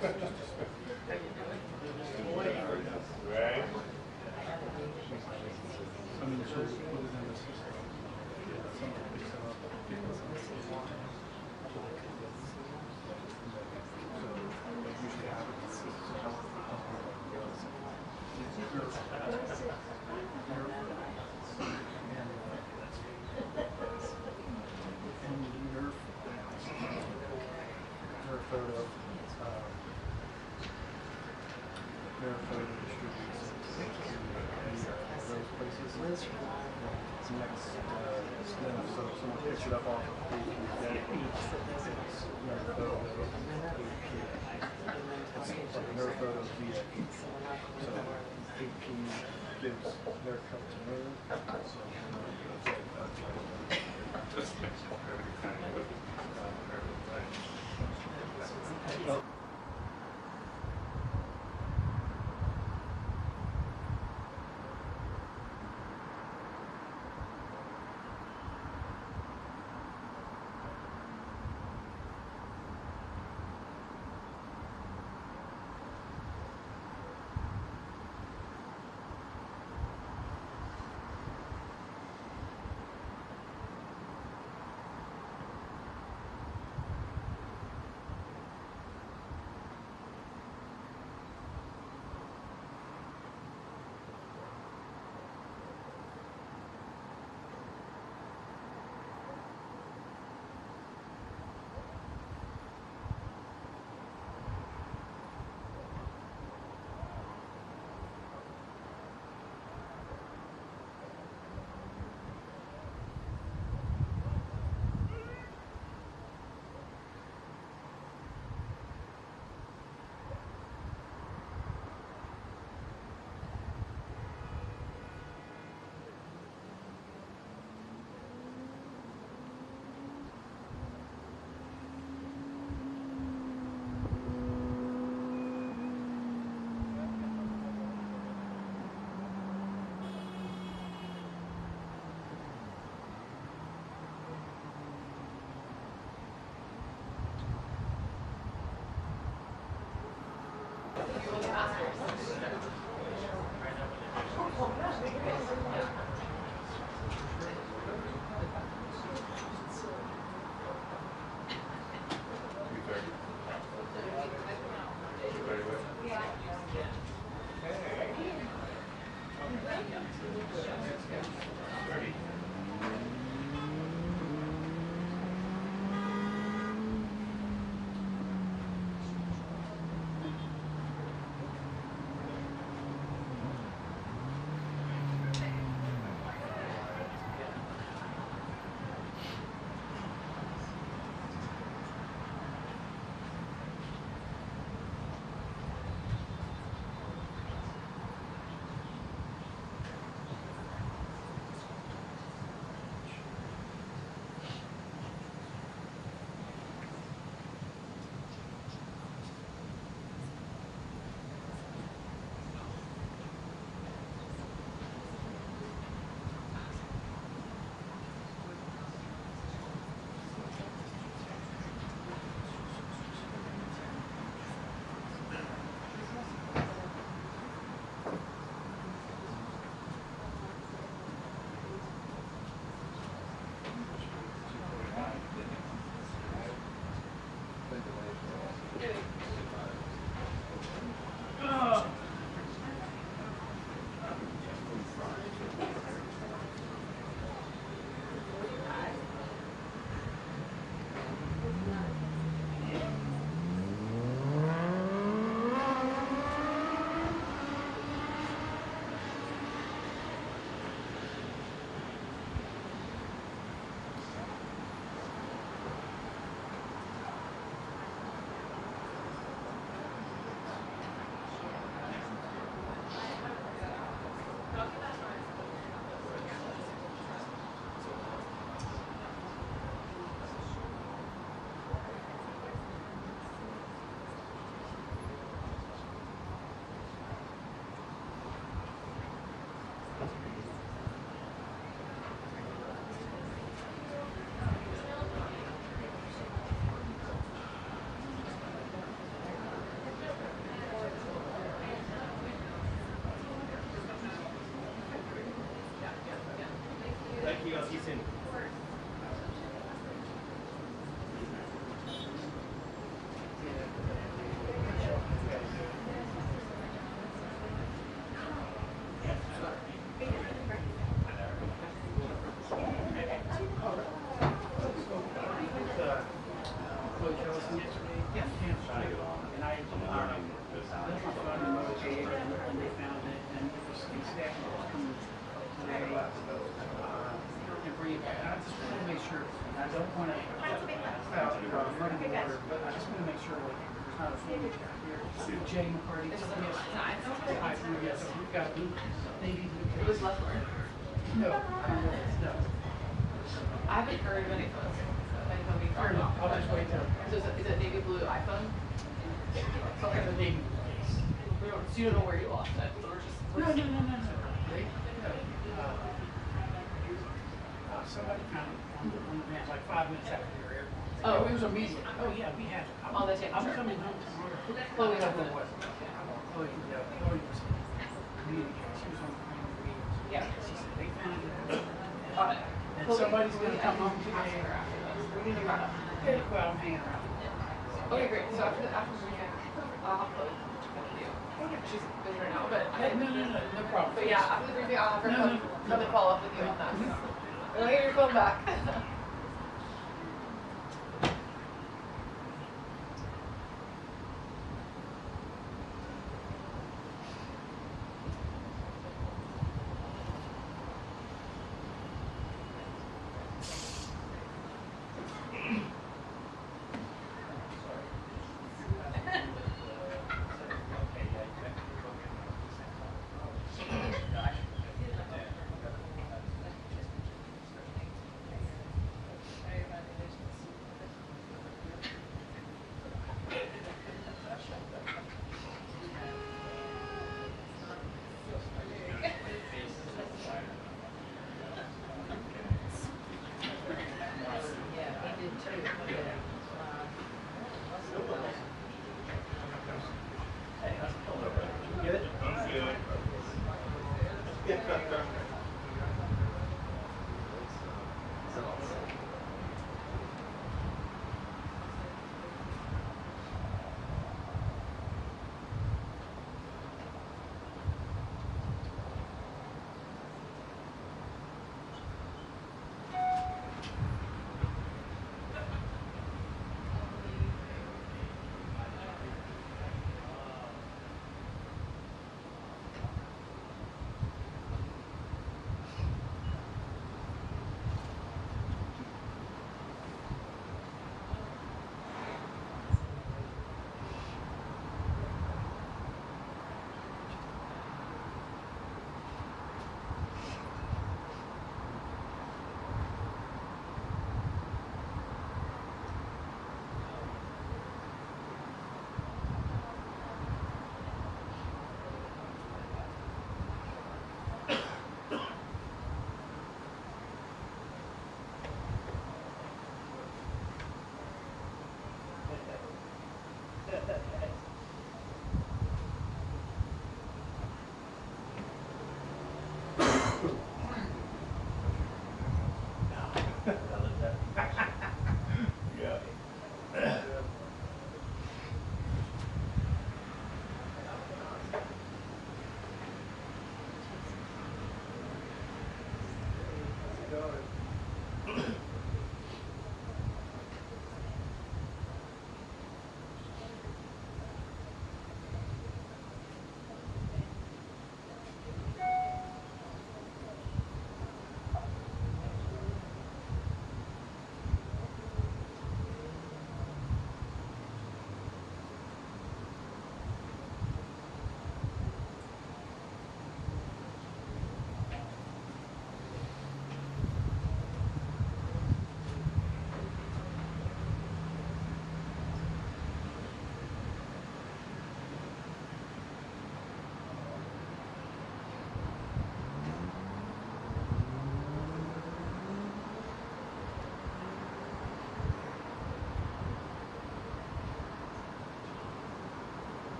Right? I mean, she'll put it in the system. Someone picks it up. So they usually have it. And Nerf photo. Nerf photo distributes those places. Next, so someone picks it up off of the Nerf photo. Nerf photos via so AP gives their cut to Nerf. So yesterday. Yeah. And I told them, that's my phone and they found it, and it was the staff was coming today and bring it back. I just want to make sure, I don't want to muddy water, but I just want to make sure like there's not a family out here. Jay McCarty, yes. Yes, we've got maybe. It was left word. No. I haven't heard of any photos. Fair enough. I'll just wait till. So is it navy blue iPhone? Okay, the name. So you don't know where you lost it? Or just No. They, somebody found it on the van like 5 minutes after we were here. Oh. It was immediate. Oh yeah, we had it. Oh, that's it. I'm coming home tomorrow. Oh, we have it. it. Chloe was immediate. She was on the phone with me. Yeah. She said they found it. Got it. And somebody's going to come home today. We need to run up. Well, I'm hanging around. Okay, great. So after the weekend, I'll have to with you. She's busy right now, but No problem. But yeah, after the briefing, I'll have her come and follow up with you on that. I'll get your phone back.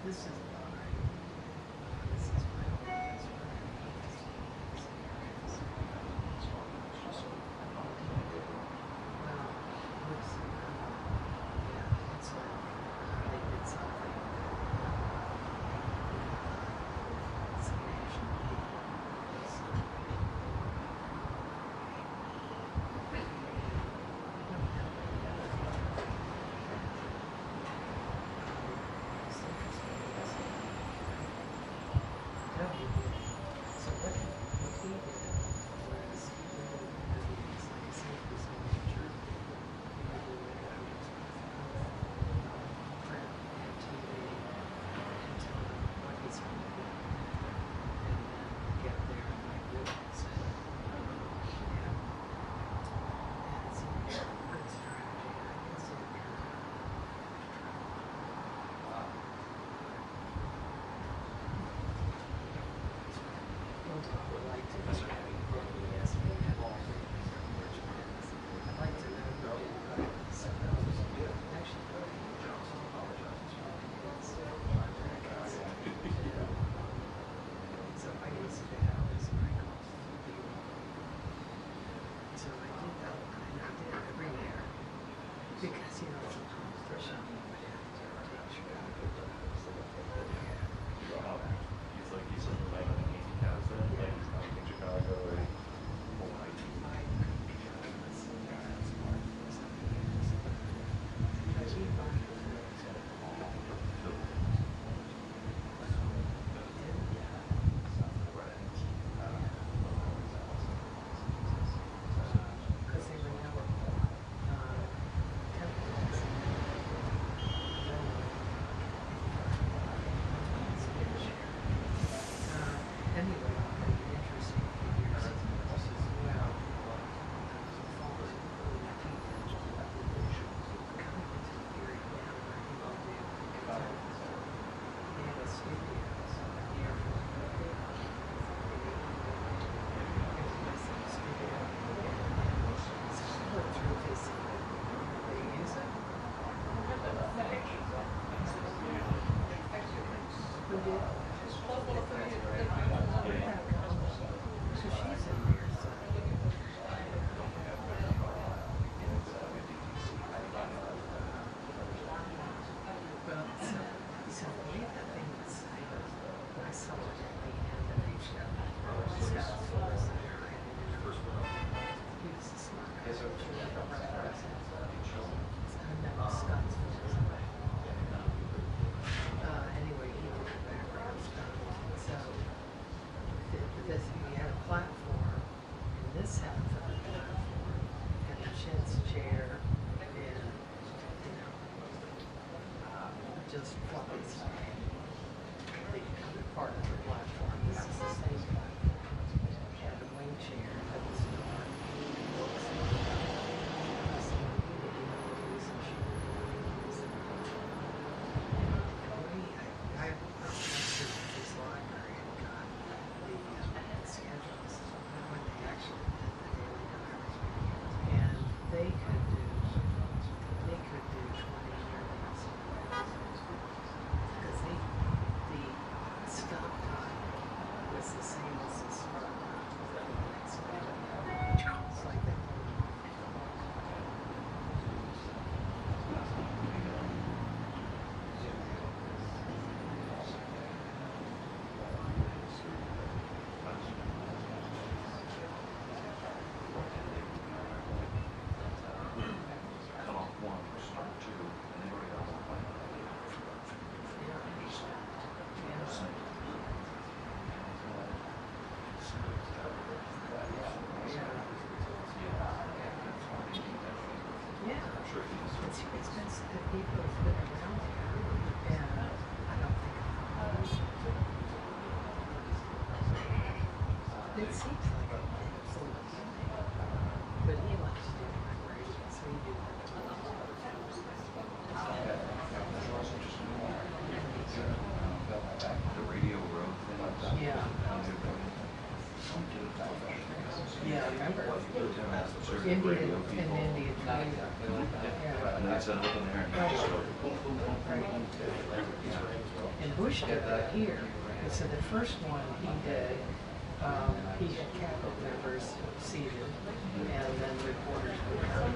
this is Indian, and Indian. Yeah. And then I set it up in there and just go boom, boom, boom, right? And Bush did that here. And so the first one he did, he had cabinet members seated, and then reporters would come.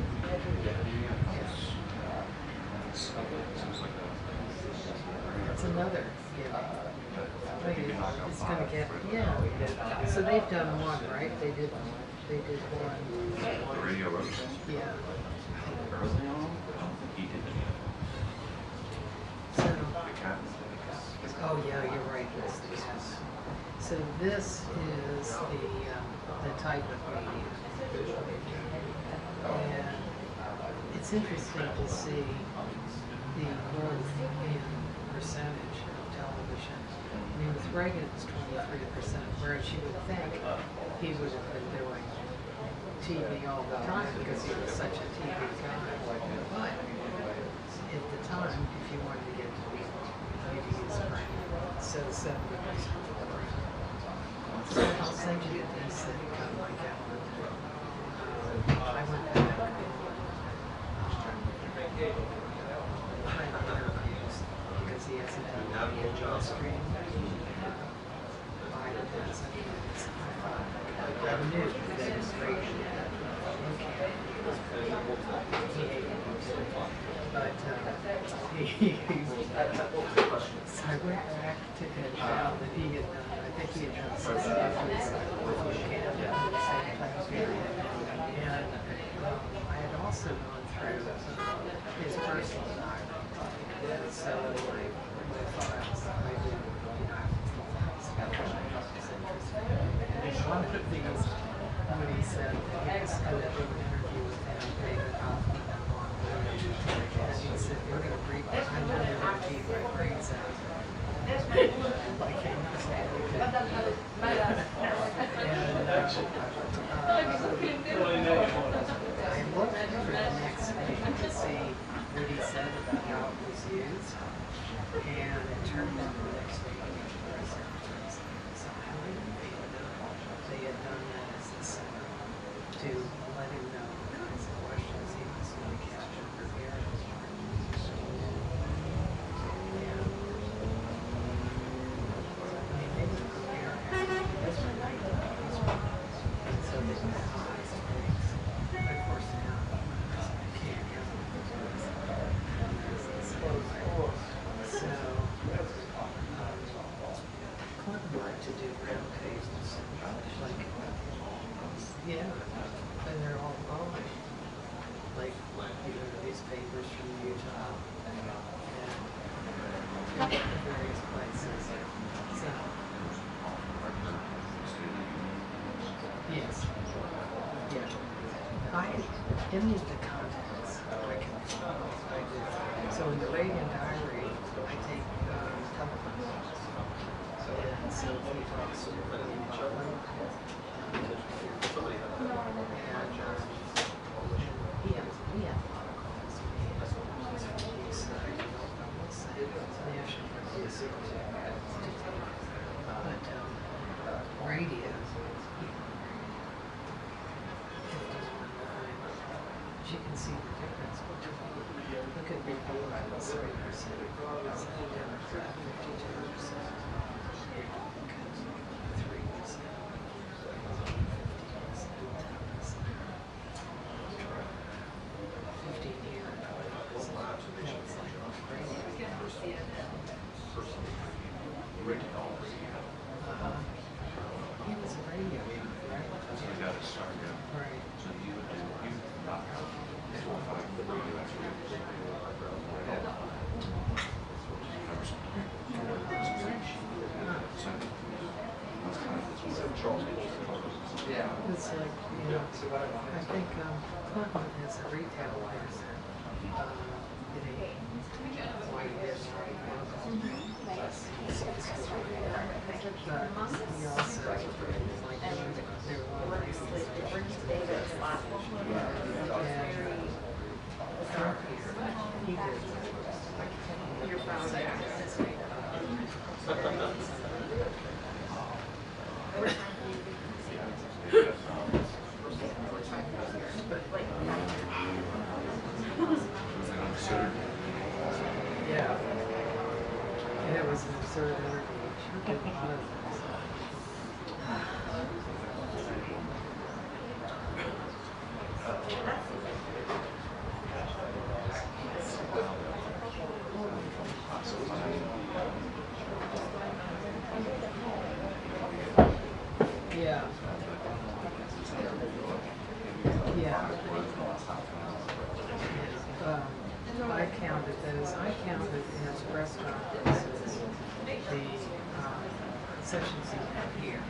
That's another, it's gonna get, so they've done one, right? They did one. The radio roast? Yeah. The So, cat? oh yeah, you're right. Yes. So this is the type of media, and it's interesting to see the growth in percentage of television. I mean, with Reagan it's 23%, whereas you would think he would have been doing TV all the time because he was such a TV guy. But at the time, if you wanted to get to be use so 70%. So I'll send you these that come like that. I went back interviews because he hasn't done Livestream. Biden hasn't. I knew that was great. But so I went back to him now that he had done, I think he had done some stuff with Canada at the same time period. And I had also gone through his personal diary. So my files, I did, I was interested. And one of these, when he said that he was going to do an interview with him, David Hoffman, and he said, you're going to breathe, I know you're going to keep my brains out. Like he was and I looked for the next day to see what he said about how it was used, and it turned out the next day somehow they had done that as a center to let him know the kinds of questions he was going to catch and prepare his and they're all published. Like, these papers from Utah and various places. So, yes. Yeah. Any of the contents I can follow. I do. So in the Reagan diary, I take telephone calls. And so he talks to children. Radio. You can see the difference between, look at Republicans, 3%, Democrat, 52%, 3%. It's like, I think Clinton has a retail license. But he also, like, there were licenses. And he did. Your yeah. And it was an absurd interview. She did a lot of things. Yeah. Yeah. I counted those. I counted as restaurant places the sessions he had here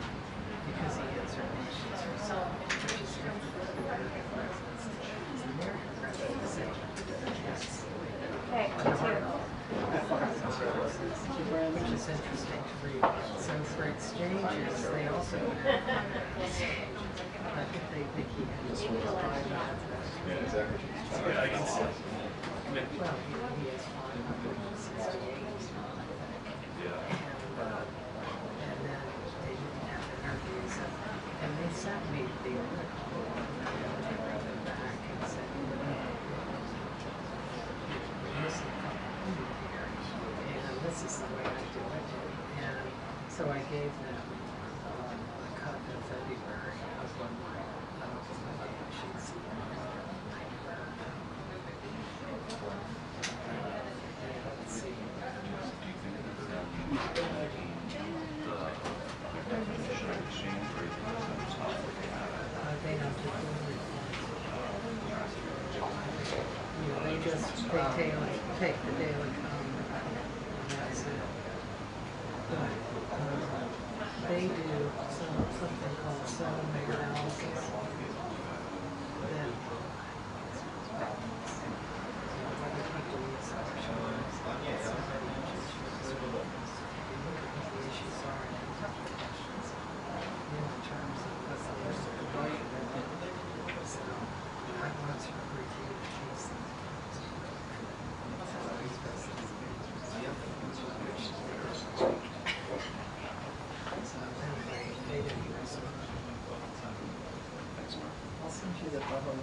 because he answered questions for some, which is different from American residents. As American residents, yes. Okay, Which is interesting to read. So for exchanges, they also have exchanges. I think they think he had to provide that. Yeah, exactly. Yeah, I can see. Well, he has 568, Yeah. and then they didn't have interviews, and they sent me the article, and I wrote it back and said, this is here, and this is the way I do it, and so I gave them a cut in February of what my sheets. Let's see. They don't do it. You know, they just take the daily comment, and that's it. But they do something called settlement analysis. Then other people use insurance, the issues are and questions in terms of what the person provided. So I want to review the case. So anyway, they didn't respond. I'll send you the bubble.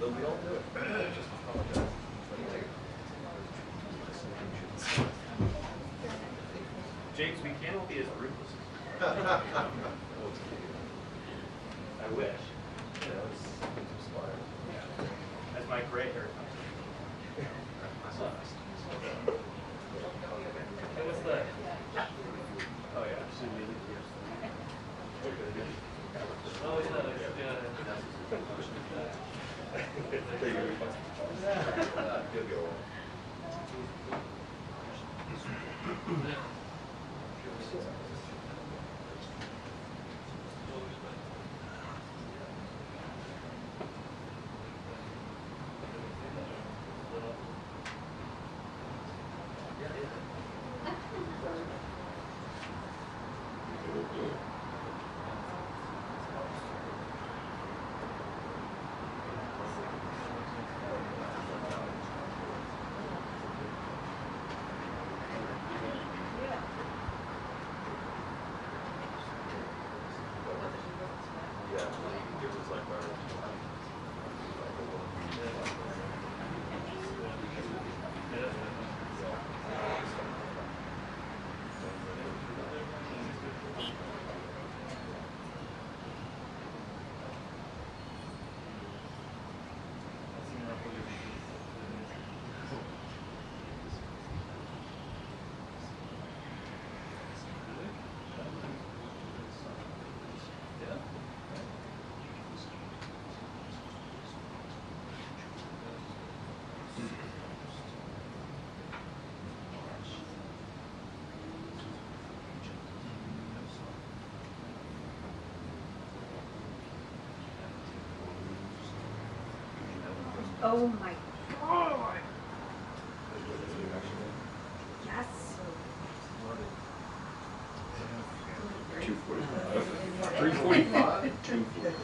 We all do it. Just apologize. James, we can't all be as ruthless. I wish. Yeah, it's inspired. Yeah. As my gray hair comes in. Hey, what's the? Oh yeah. Oh yeah. You'll go. Oh my God. Yes. 245. 345. 245.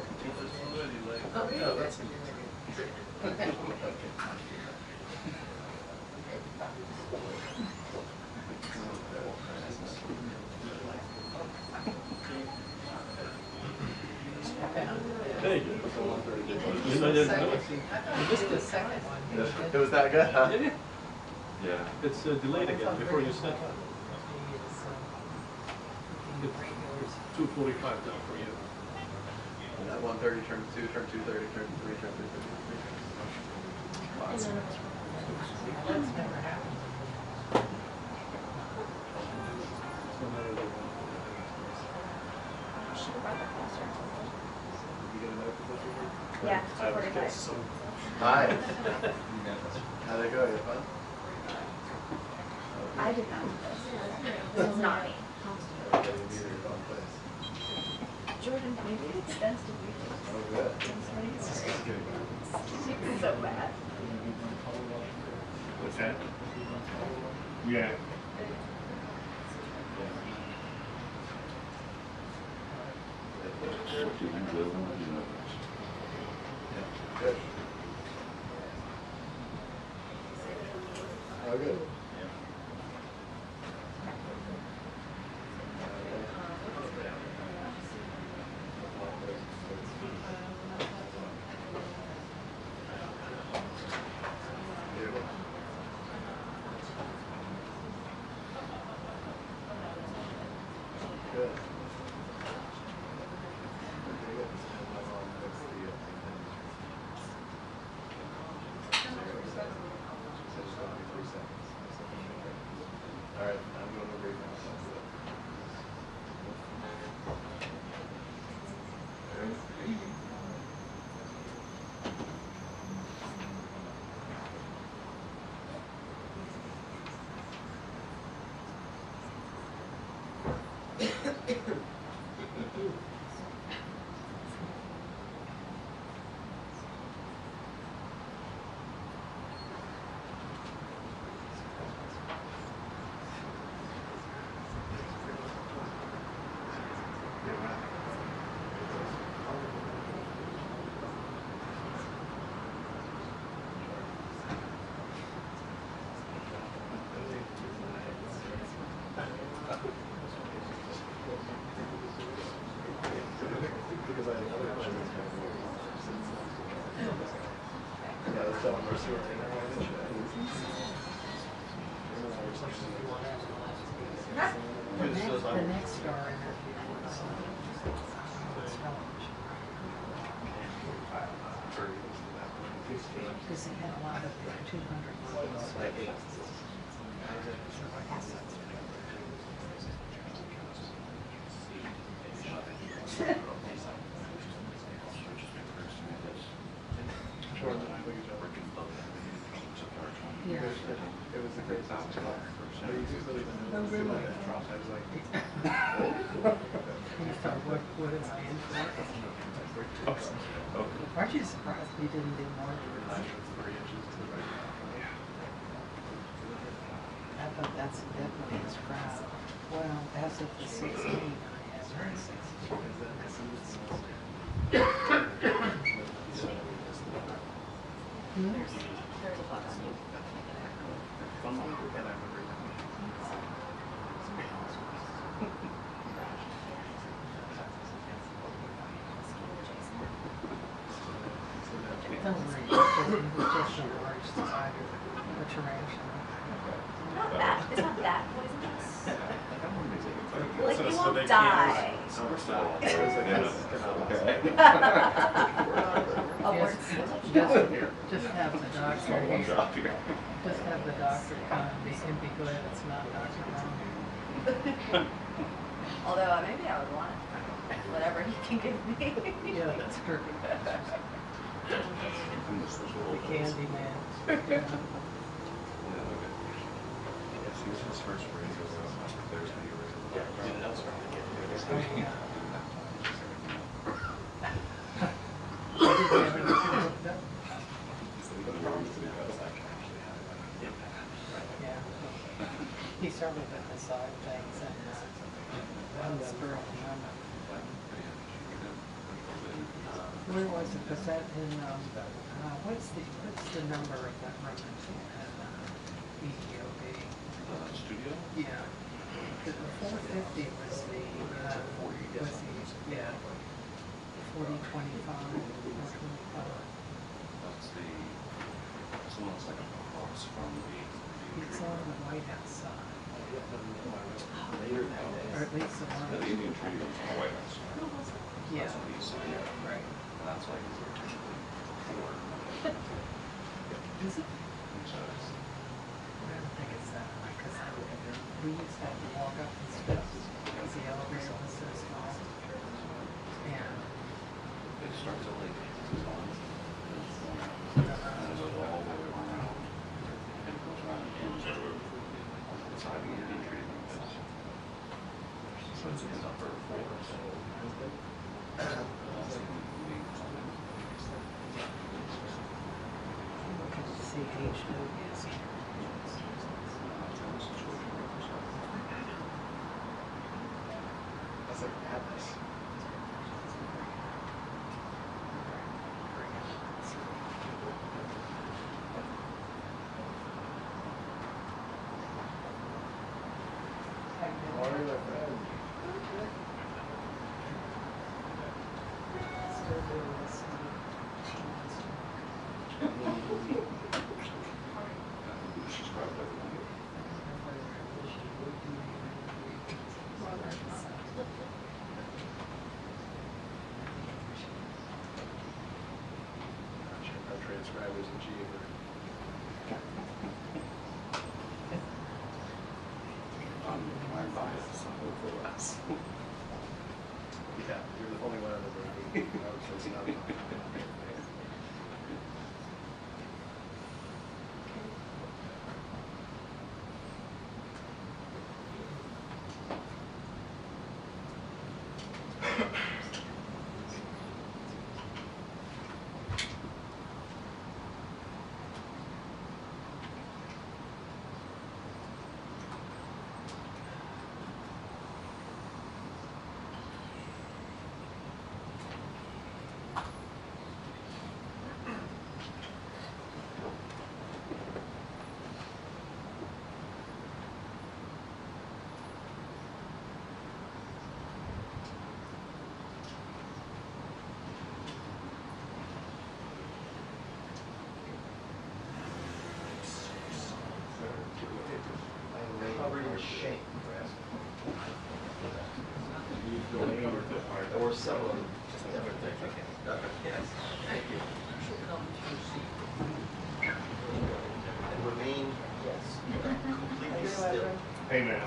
Oh, no, that's Thank you. You know, there's no. You missed the second one. It was that good, huh? Yeah. It's delayed again before you set. The regulars. 245 now for you. That 130 turn 2, turn 230, turn 3, turn 330. That's never happened. Yeah, 245. Hi. How'd it go? You have fun? I did not do this. This is not me. Jordan, maybe it's extends to you. Oh, good. It's so bad. What's that? Yeah. Good. Oh, good. Good. All right, I'm going over here. Because I had another question. Yeah, let's tell them we're still taking our advantage. The next star interview was television. Because he had a lot of 200 miles. Yeah. It was a great sound. But you just really didn't know Oh, really? I was like, You thought, what is man for? Aren't you surprised he didn't do more? I thought that's definitely his crowd. Well, as of the 16th, I have heard 16. There's a box on you. Don't worry, it was just a large spider, a tarantula. Not that. It's not that poisonous. Like So- you so won't they die. Just have the doctor here. Just have the doctor come and be glad it's not Dr. Ron. Although maybe I would want whatever he can give me. Yeah, that's true. The candy man. Yeah. He started with the side things and the spur of the moment. Where was it? Was that in, what's the number of that record in ETOB? Studio? Yeah. The 450 was the, yeah, 4025 or 25. That's someone that's like a box from the. It's on the White House side. Or at least the The one. Indian Treaty was on the White House. Yeah. That's what he signed. Right. And that's like technically for. Is it? So it's. I don't think it's that high, because we used to have to walk up the steps, because the elevator was so small. And, It starts at like 2 miles. And it goes all the way around. And it goes around into the side of the Indian Treaty. So it's an upper forest. CHOs. That's like madness. Morning, my friend. Still doing this. She's probably like, Our transcribers in G I'm biased, so hopefully less. Yeah, you're the only one on the room. So it's not. minute.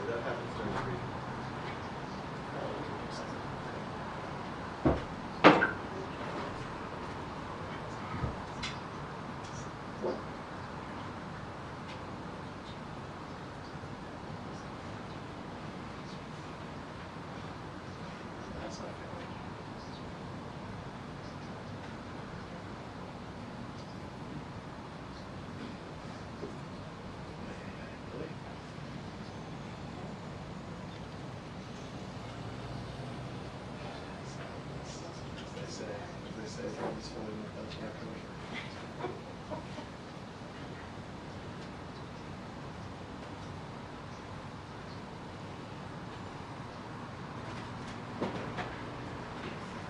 That happens during the briefing. That's not good. As they say, it's fully without calculation.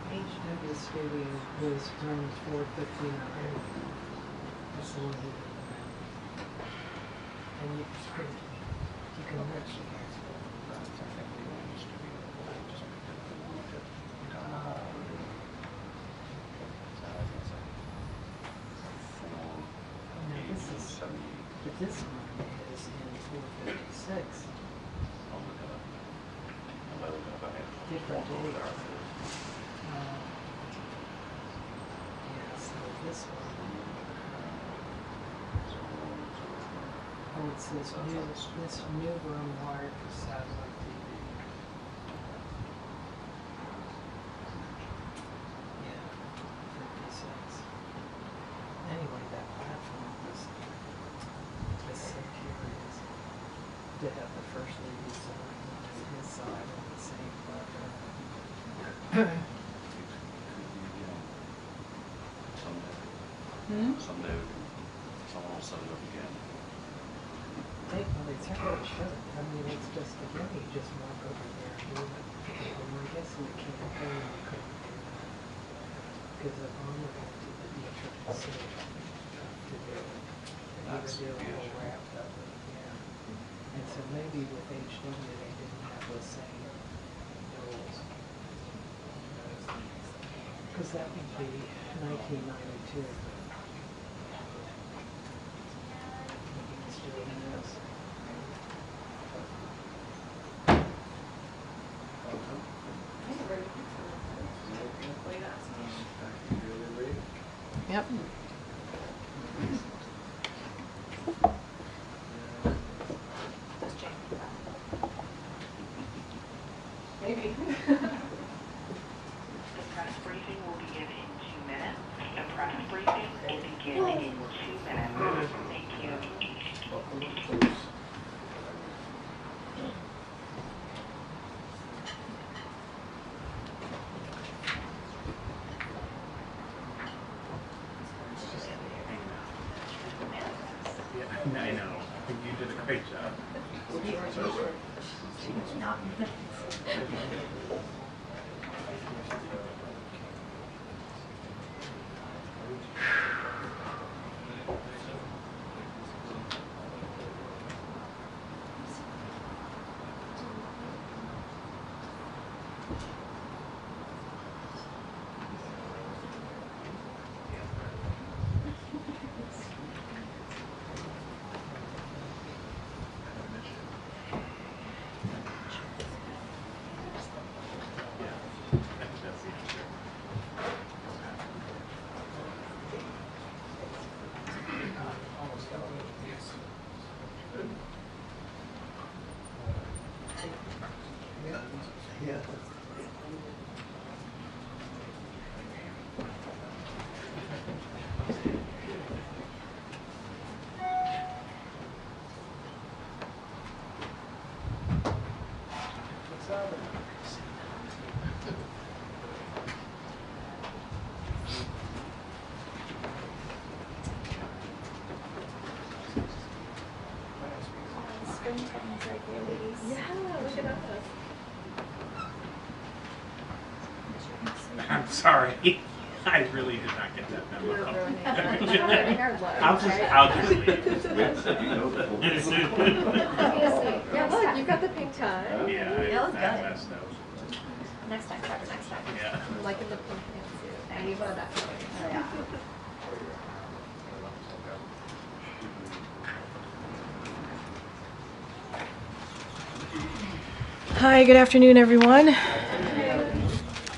HW Studio was from 459. That's the one he did. And you can actually but this one is in 456. Different date. Yeah, so this one. Oh, it says this new room wired for satellite TV. Yeah, 56. Anyway, that platform was so curious to have the first lady side on his side on the same platform. Someday someone will set it up again. Well, it's hard to show it. I mean, it's just, again, you just walk over there and do it. And I guess in the campaign, you couldn't do that. Because Obama wanted the Attorney City to do it. And he would do a whole wrap of it, yeah. And so maybe with HW, they didn't have the same rules. Because that would be 1992. He's doing this. Yep. Maybe. The press briefing will begin in 2 minutes. The press briefing will begin in 2 minutes. Thank you. Yeah, I know. You did a great job. Yeah. Springtime's like release. Yeah, look at us. I'm sorry. I really did not get that memo. You're ruining our look, I'll just leave. Yeah, look, you've got the pink tie. Yeah, It looks I good. messed up. Next time, Trevor, next time. Yeah. I'm liking the pink pantsuit. I need one of that color. Oh, yeah. Hi, good afternoon, everyone.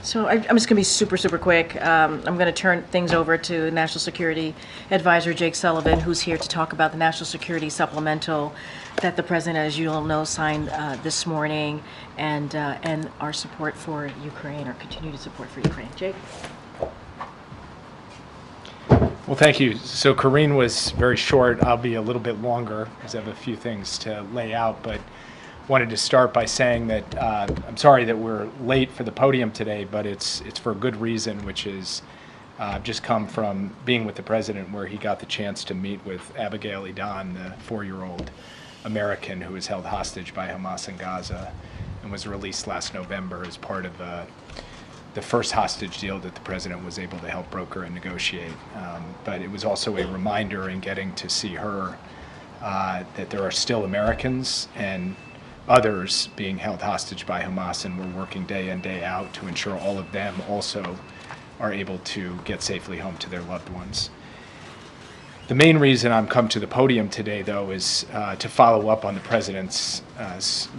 So I'm just going to be super quick. I'm going to turn things over to National Security Advisor Jake Sullivan, who's here to talk about the National Security Supplemental that the President, as you all know, signed this morning, and our support for Ukraine, our continued support for Ukraine. Jake? Well, thank you. So Corinne was very short. I'll be a little bit longer because I have a few things to lay out, but wanted to start by saying that I'm sorry that we're late for the podium today, but it's for a good reason, which is I've just come from being with the President where he got the chance to meet with Abigail Edan, the 4-year-old American who was held hostage by Hamas in Gaza and was released last November as part of the first hostage deal that the President was able to help broker and negotiate. But it was also a reminder in getting to see her that there are still Americans and others being held hostage by Hamas, and we're working day in, day out to ensure all of them also are able to get safely home to their loved ones. The main reason I'm come to the podium today, though, is to follow up on the President's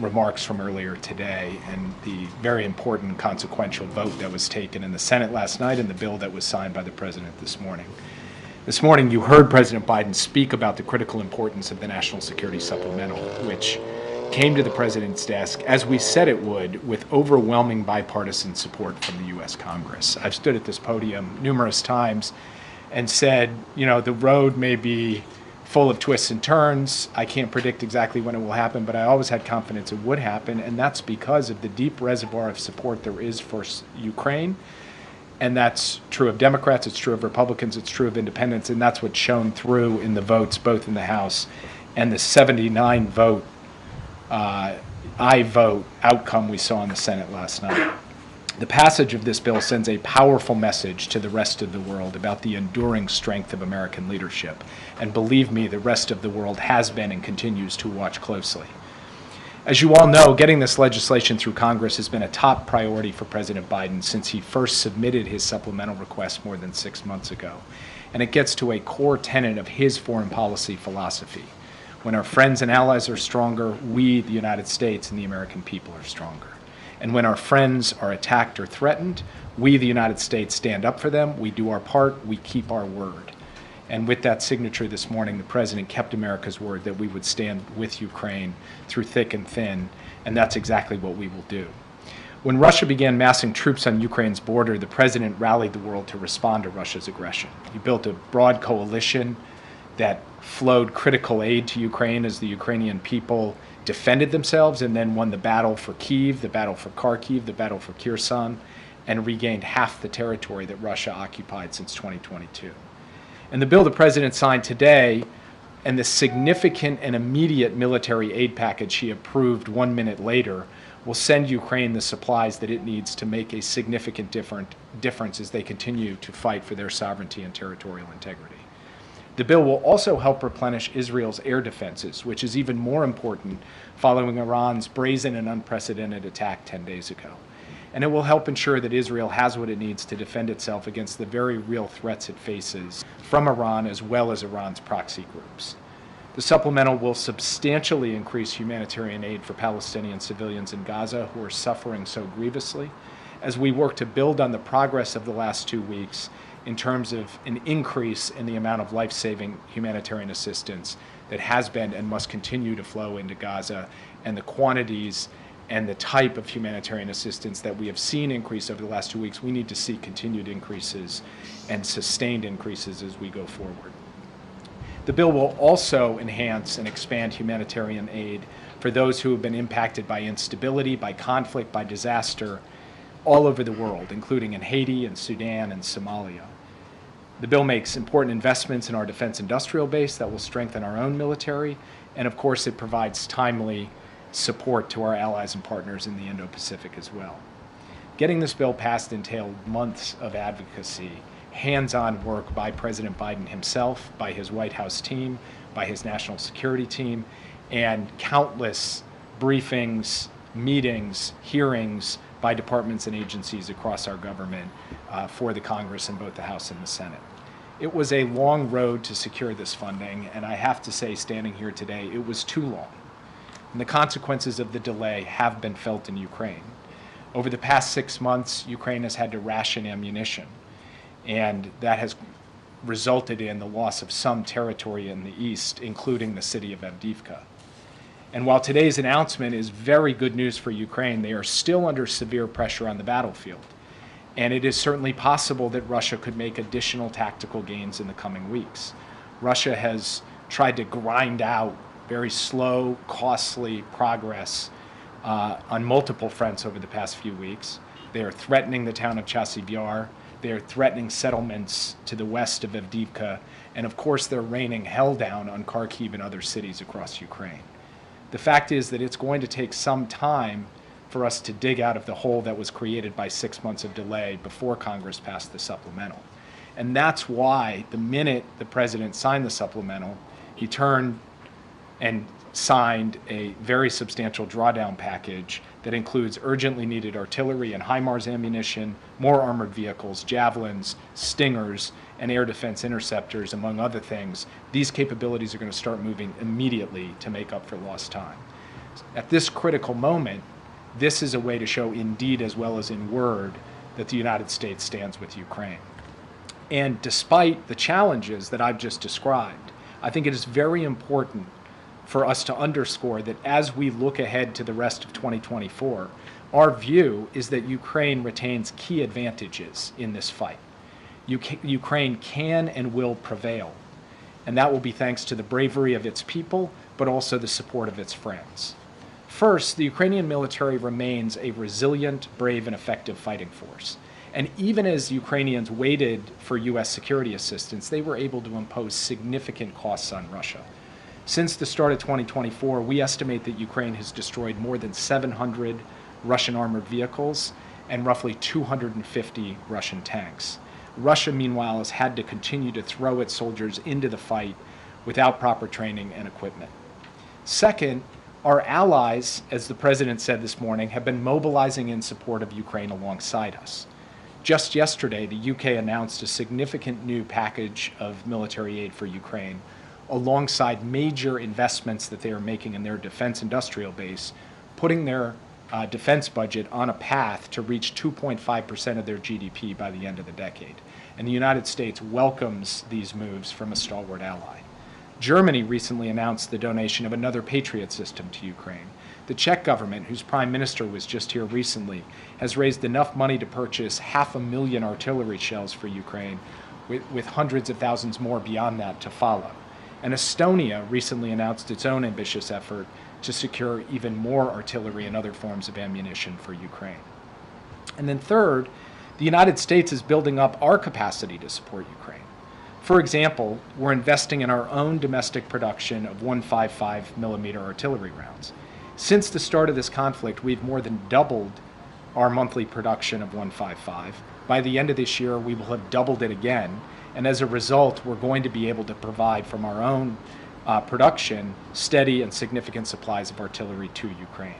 remarks from earlier today and the very important consequential vote that was taken in the Senate last night and the bill that was signed by the President this morning. This morning, you heard President Biden speak about the critical importance of the National Security Supplemental, which came to the President's desk, as we said it would, with overwhelming bipartisan support from the U.S. Congress. I've stood at this podium numerous times and said, you know, the road may be full of twists and turns. I can't predict exactly when it will happen, but I always had confidence it would happen, and that's because of the deep reservoir of support there is for Ukraine. And that's true of Democrats, it's true of Republicans, it's true of independents, and that's what's shown through in the votes, both in the House and the 79 vote aye vote outcome we saw in the Senate last night. The passage of this bill sends a powerful message to the rest of the world about the enduring strength of American leadership. And believe me, the rest of the world has been and continues to watch closely. As you all know, getting this legislation through Congress has been a top priority for President Biden since he first submitted his supplemental request more than 6 months ago. And it gets to a core tenet of his foreign policy philosophy. When our friends and allies are stronger, we, the United States, and the American people are stronger. And when our friends are attacked or threatened, we, the United States, stand up for them, we do our part, we keep our word. And with that signature this morning, the President kept America's word that we would stand with Ukraine through thick and thin, and that's exactly what we will do. When Russia began massing troops on Ukraine's border, the President rallied the world to respond to Russia's aggression. He built a broad coalition that flowed critical aid to Ukraine as the Ukrainian people defended themselves and then won the battle for Kyiv, the battle for Kharkiv, the battle for Kherson, and regained half the territory that Russia occupied since 2022. And the bill the President signed today and the significant and immediate military aid package he approved 1 minute later will send Ukraine the supplies that it needs to make a significant difference as they continue to fight for their sovereignty and territorial integrity. The bill will also help replenish Israel's air defenses, which is even more important following Iran's brazen and unprecedented attack 10 days ago. And it will help ensure that Israel has what it needs to defend itself against the very real threats it faces from Iran as well as Iran's proxy groups. The supplemental will substantially increase humanitarian aid for Palestinian civilians in Gaza who are suffering so grievously, as we work to build on the progress of the last 2 weeks in terms of an increase in the amount of life-saving humanitarian assistance that has been and must continue to flow into Gaza, and the quantities and the type of humanitarian assistance that we have seen increase over the last 2 weeks. We need to see continued increases and sustained increases as we go forward. The bill will also enhance and expand humanitarian aid for those who have been impacted by instability, by conflict, by disaster all over the world, including in Haiti and Sudan and Somalia. The bill makes important investments in our defense industrial base that will strengthen our own military, and of course it provides timely support to our allies and partners in the Indo-Pacific as well. Getting this bill passed entailed months of advocacy, hands-on work by President Biden himself, by his White House team, by his national security team, and countless briefings, meetings, hearings by departments and agencies across our government for the Congress in both the House and the Senate. It was a long road to secure this funding, and I have to say, standing here today, it was too long. And the consequences of the delay have been felt in Ukraine. Over the past 6 months, Ukraine has had to ration ammunition, and that has resulted in the loss of some territory in the east, including the city of Avdiivka. And while today's announcement is very good news for Ukraine, they are still under severe pressure on the battlefield. And it is certainly possible that Russia could make additional tactical gains in the coming weeks. Russia has tried to grind out very slow, costly progress on multiple fronts over the past few weeks. They are threatening the town of Chasiv Yar. They are threatening settlements to the west of Avdiivka. And of course, they're raining hell down on Kharkiv and other cities across Ukraine. The fact is that it's going to take some time for us to dig out of the hole that was created by 6 months of delay before Congress passed the supplemental. And that's why the minute the president signed the supplemental, he turned and signed a very substantial drawdown package that includes urgently needed artillery and HIMARS ammunition, more armored vehicles, javelins, stingers, and air defense interceptors, among other things. These capabilities are going to start moving immediately to make up for lost time. At this critical moment, this is a way to show in deed as well as in word that the United States stands with Ukraine. And despite the challenges that I've just described, I think it is very important for us to underscore that as we look ahead to the rest of 2024, our view is that Ukraine retains key advantages in this fight. Ukraine can and will prevail, and that will be thanks to the bravery of its people, but also the support of its friends. First, the Ukrainian military remains a resilient, brave, and effective fighting force. And even as Ukrainians waited for U.S. security assistance, they were able to impose significant costs on Russia. Since the start of 2024, we estimate that Ukraine has destroyed more than 700 Russian armored vehicles and roughly 250 Russian tanks. Russia, meanwhile, has had to continue to throw its soldiers into the fight without proper training and equipment. Second, our allies, as the president said this morning, have been mobilizing in support of Ukraine alongside us. Just yesterday, the UK announced a significant new package of military aid for Ukraine, alongside major investments that they are making in their defense industrial base, putting their defense budget on a path to reach 2.5% of their GDP by the end of the decade. And the United States welcomes these moves from a stalwart ally. Germany recently announced the donation of another Patriot system to Ukraine. The Czech government, whose prime minister was just here recently, has raised enough money to purchase 500,000 artillery shells for Ukraine, with hundreds of thousands more beyond that to follow. And Estonia recently announced its own ambitious effort to secure even more artillery and other forms of ammunition for Ukraine. And then third, the United States is building up our capacity to support Ukraine. For example, we're investing in our own domestic production of 155 millimeter artillery rounds. Since the start of this conflict, we've more than doubled our monthly production of 155. By the end of this year, we will have doubled it again. And as a result, we're going to be able to provide from our own production steady and significant supplies of artillery to Ukraine.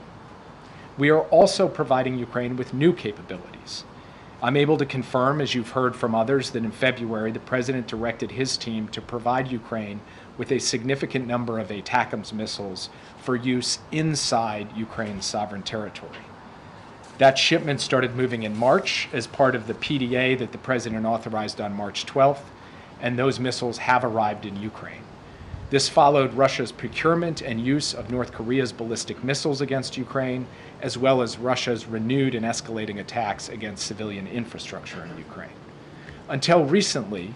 We are also providing Ukraine with new capabilities. I'm able to confirm, as you've heard from others, that in February, the president directed his team to provide Ukraine with a significant number of ATACMS missiles for use inside Ukraine's sovereign territory. That shipment started moving in March as part of the PDA that the president authorized on March 12th, and those missiles have arrived in Ukraine. This followed Russia's procurement and use of North Korea's ballistic missiles against Ukraine, as well as Russia's renewed and escalating attacks against civilian infrastructure in Ukraine. Until recently,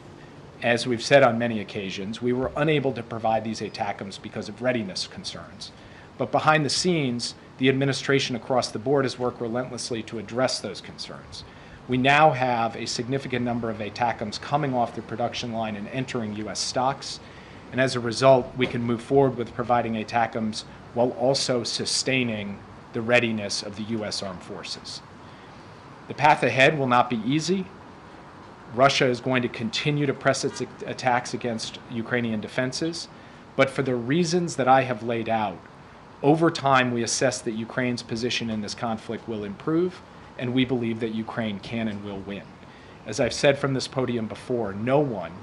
as we've said on many occasions, we were unable to provide these ATACMS because of readiness concerns. But behind the scenes, the administration across the board has worked relentlessly to address those concerns. We now have a significant number of ATACMS coming off the production line and entering U.S. stocks, and as a result, we can move forward with providing ATACMS while also sustaining the readiness of the U.S. Armed Forces. The path ahead will not be easy. Russia is going to continue to press its attacks against Ukrainian defenses, but for the reasons that I have laid out, over time we assess that Ukraine's position in this conflict will improve, and we believe that Ukraine can and will win. As I've said from this podium before, no one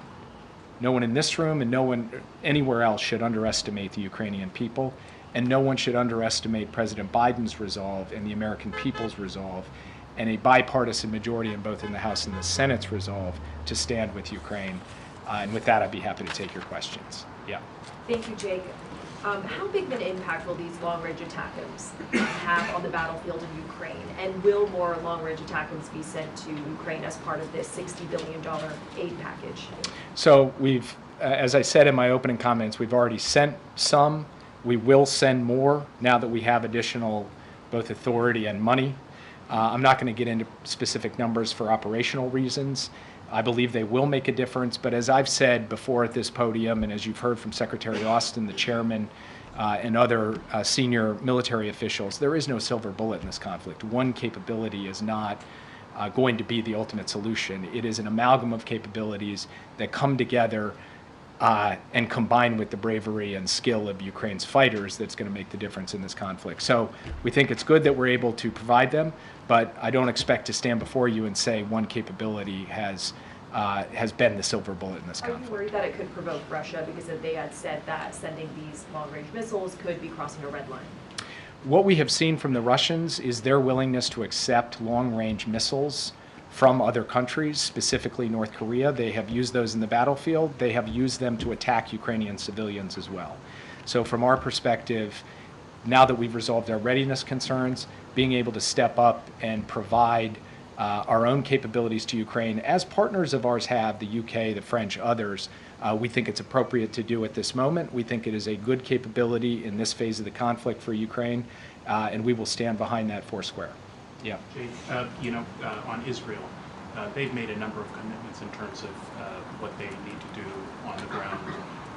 in this room and no one anywhere else should underestimate the Ukrainian people. and no one should underestimate President Biden's resolve and the American people's resolve, and a bipartisan majority in both in the House and the Senate's resolve to stand with Ukraine. And with that, I'd be happy to take your questions. Yeah. Thank you, Jake. How big of an impact will these long-range ATACMS have on the battlefield in Ukraine? And will more long-range ATACMS be sent to Ukraine as part of this $60 billion aid package? So we've, as I said in my opening comments, we've already sent some. We will send more now that we have additional both authority and money. I'm not going to get into specific numbers for operational reasons. I believe they will make a difference, but as I've said before at this podium, and as you've heard from Secretary Austin, the chairman, and other senior military officials, there is no silver bullet in this conflict. One capability is not going to be the ultimate solution. It is an amalgam of capabilities that come together and combine with the bravery and skill of Ukraine's fighters that's going to make the difference in this conflict. So we think it's good that we're able to provide them, but I don't expect to stand before you and say one capability has been the silver bullet in this conflict. Are you worried that it could provoke Russia because they had said that sending these long-range missiles could be crossing a red line? What we have seen from the Russians is their willingness to accept long-range missiles from other countries, specifically North Korea. They have used those in the battlefield. They have used them to attack Ukrainian civilians as well. So from our perspective, now that we've resolved our readiness concerns, being able to step up and provide our own capabilities to Ukraine, as partners of ours have, the UK, the French, others, we think it's appropriate to do at this moment. We think it is a good capability in this phase of the conflict for Ukraine, and we will stand behind that foursquare. Yeah. Jake, on Israel, they've made a number of commitments in terms of what they need to do on the ground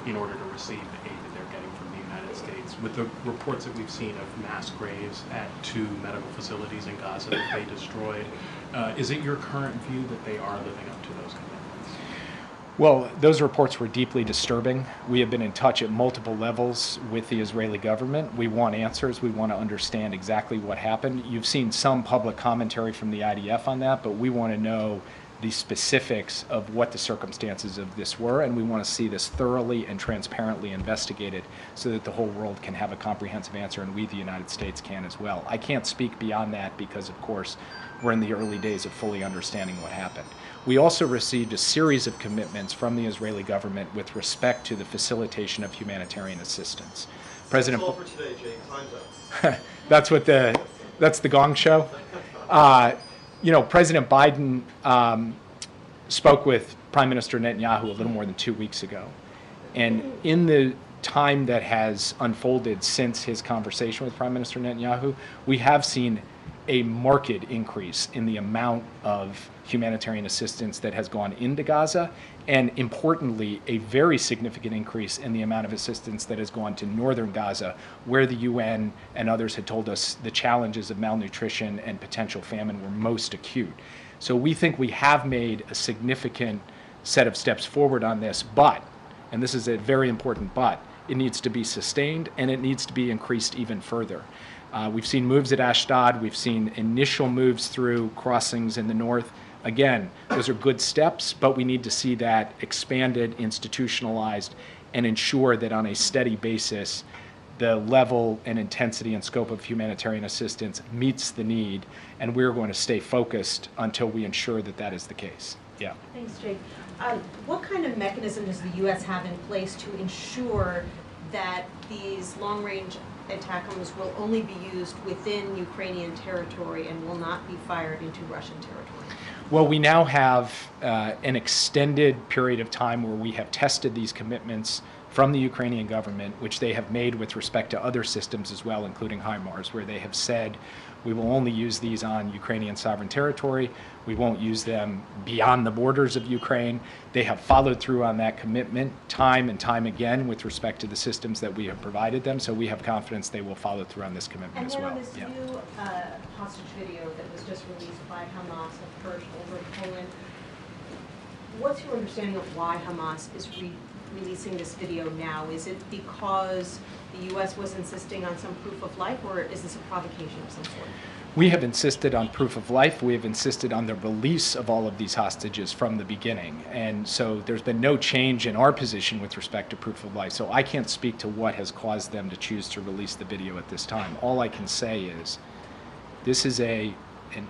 in order to receive the aid that they're getting from the United States. With the reports that we've seen of mass graves at 2 medical facilities in Gaza that they destroyed, is it your current view that they are living up to those commitments? Well, those reports were deeply disturbing. We have been in touch at multiple levels with the Israeli government. We want answers. We want to understand exactly what happened. You've seen some public commentary from the IDF on that, but we want to know the specifics of what the circumstances of this were, and we want to see this thoroughly and transparently investigated so that the whole world can have a comprehensive answer, and we, the United States, can as well. I can't speak beyond that because, of course, we're in the early days of fully understanding what happened. We also received a series of commitments from the Israeli government with respect to the facilitation of humanitarian assistance. President, That's all for today, Jake. Time's up. that's the Gong Show. President Biden spoke with Prime Minister Netanyahu a little more than 2 weeks ago, and in the time that has unfolded since his conversation with Prime Minister Netanyahu, we have seen a marked increase in the amount of humanitarian assistance that has gone into Gaza, and importantly, a very significant increase in the amount of assistance that has gone to northern Gaza, where the UN and others had told us the challenges of malnutrition and potential famine were most acute. So we think we have made a significant set of steps forward on this, but, and this is a very important but, it needs to be sustained and it needs to be increased even further. We've seen moves at Ashdod. We've seen initial moves through crossings in the north. Again, those are good steps, but we need to see that expanded, institutionalized, and ensure that on a steady basis, the level and intensity and scope of humanitarian assistance meets the need, and we're going to stay focused until we ensure that that is the case. Yeah. Thanks, Jake. What kind of mechanism does the U.S. have in place to ensure that these long-range ATACMS will only be used within Ukrainian territory and will not be fired into Russian territory? Well, we now have an extended period of time where we have tested these commitments from the Ukrainian government, which they have made with respect to other systems as well, including HIMARS, where they have said we will only use these on Ukrainian sovereign territory. We won't use them beyond the borders of Ukraine. They have followed through on that commitment time and time again with respect to the systems that we have provided them, so we have confidence they will follow through on this commitment as well. And then on this new hostage video that was just released by Hamas of Persh over Poland, what's your understanding of why Hamas is releasing this video now? Is it because the U.S. was insisting on some proof of life, or is this a provocation of some sort? We have insisted on proof of life. We have insisted on the release of all of these hostages from the beginning. And so there's been no change in our position with respect to proof of life. So I can't speak to what has caused them to choose to release the video at this time. All I can say is this is an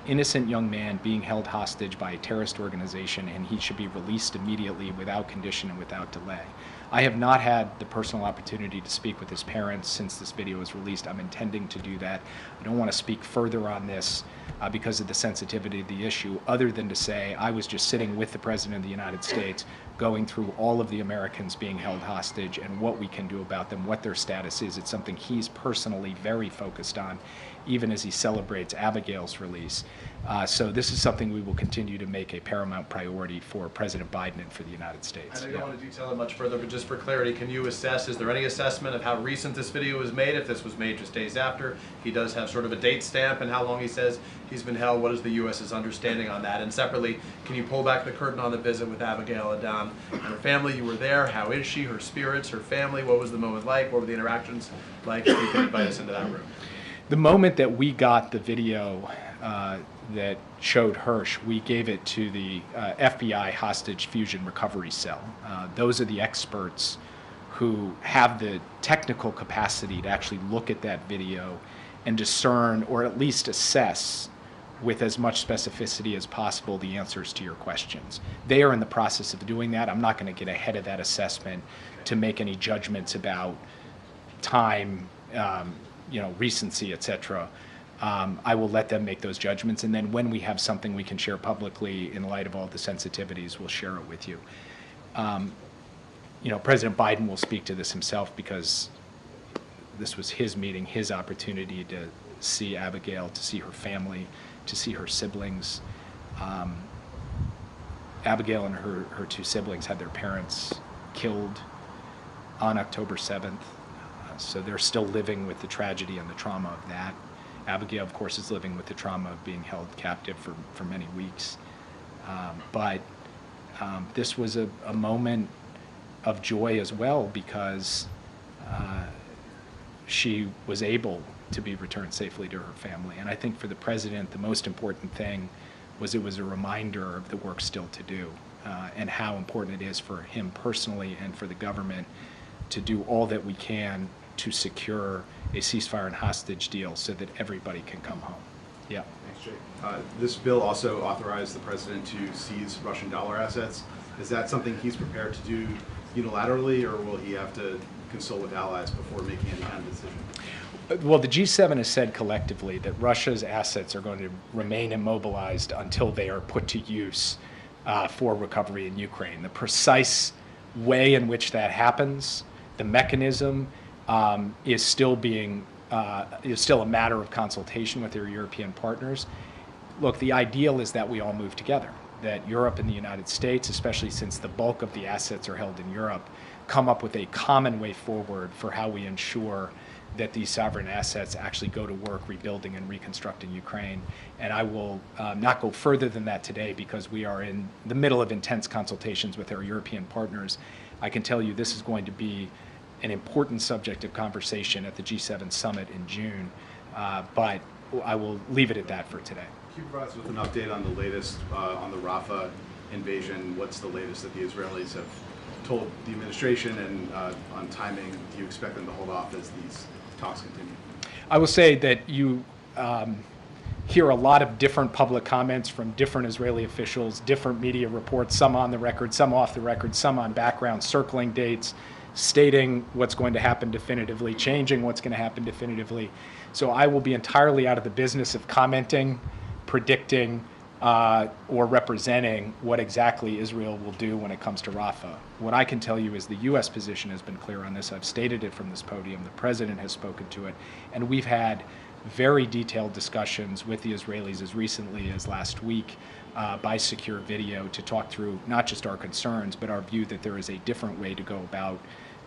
innocent young man being held hostage by a terrorist organization, and he should be released immediately without condition and without delay. I have not had the personal opportunity to speak with his parents since this video was released. I'm intending to do that. I don't want to speak further on this because of the sensitivity of the issue, other than to say I was just sitting with the President of the United States going through all of the Americans being held hostage and what we can do about them, what their status is. It's something he's personally very focused on, even as he celebrates Abigail's release. So this is something we will continue to make a paramount priority for President Biden and for the United States. I know you don't want to detail it much further, but just for clarity, can you assess, is there any assessment of how recent this video was made, if this was made just days after? He does have sort of a date stamp and how long he says he's been held. What is the U.S.'s understanding on that? And separately, can you pull back the curtain on the visit with Abigail Adam and her family? You were there. How is she, her spirits, her family? What was the moment like? What were the interactions like? If you can invite us into that room. The moment that we got the video that showed Hirsch, we gave it to the FBI Hostage Fusion Recovery Cell. Those are the experts who have the technical capacity to actually look at that video and discern, or at least assess with as much specificity as possible, the answers to your questions. They are in the process of doing that. I'm not going to get ahead of that assessment to make any judgments about time, recency, etc. I will let them make those judgments, and then when we have something we can share publicly in light of all the sensitivities, we'll share it with you. President Biden will speak to this himself because this was his meeting, his opportunity to see Abigail, to see her family, to see her siblings. Abigail and her two siblings had their parents killed on October 7th. So they're still living with the tragedy and the trauma of that. Abigail, of course, is living with the trauma of being held captive for many weeks. But this was a moment of joy as well, because she was able to be returned safely to her family. And I think for the president, the most important thing was it was a reminder of the work still to do and how important it is for him personally and for the government to do all that we can to secure a ceasefire and hostage deal so that everybody can come home. Yeah. Thanks, Jake. This bill also authorized the president to seize Russian dollar assets. Is that something he's prepared to do unilaterally, or will he have to consult with allies before making any kind of decision? Well, the G7 has said collectively that Russia's assets are going to remain immobilized until they are put to use for recovery in Ukraine. The precise way in which that happens, the mechanism, is still a matter of consultation with their European partners. Look, the ideal is that we all move together, that Europe and the United States, especially since the bulk of the assets are held in Europe, come up with a common way forward for how we ensure that these sovereign assets actually go to work rebuilding and reconstructing Ukraine. And I will not go further than that today because we are in the middle of intense consultations with our European partners. I can tell you this is going to be an important subject of conversation at the G7 summit in June, but I will leave it at that for today. Can you provide us with an update on the latest on the Rafah invasion? What's the latest that the Israelis have told the administration, and on timing? Do you expect them to hold off as these talks continue? I will say that you hear a lot of different public comments from different Israeli officials, different media reports, some on the record, some off the record, some on background, circling dates, stating what's going to happen definitively, changing what's going to happen definitively. So I will be entirely out of the business of commenting, predicting, or representing what exactly Israel will do when it comes to Rafah. What I can tell you is the U.S. position has been clear on this. I've stated it from this podium. The president has spoken to it. And we've had very detailed discussions with the Israelis as recently as last week by secure video to talk through not just our concerns, but our view that there is a different way to go about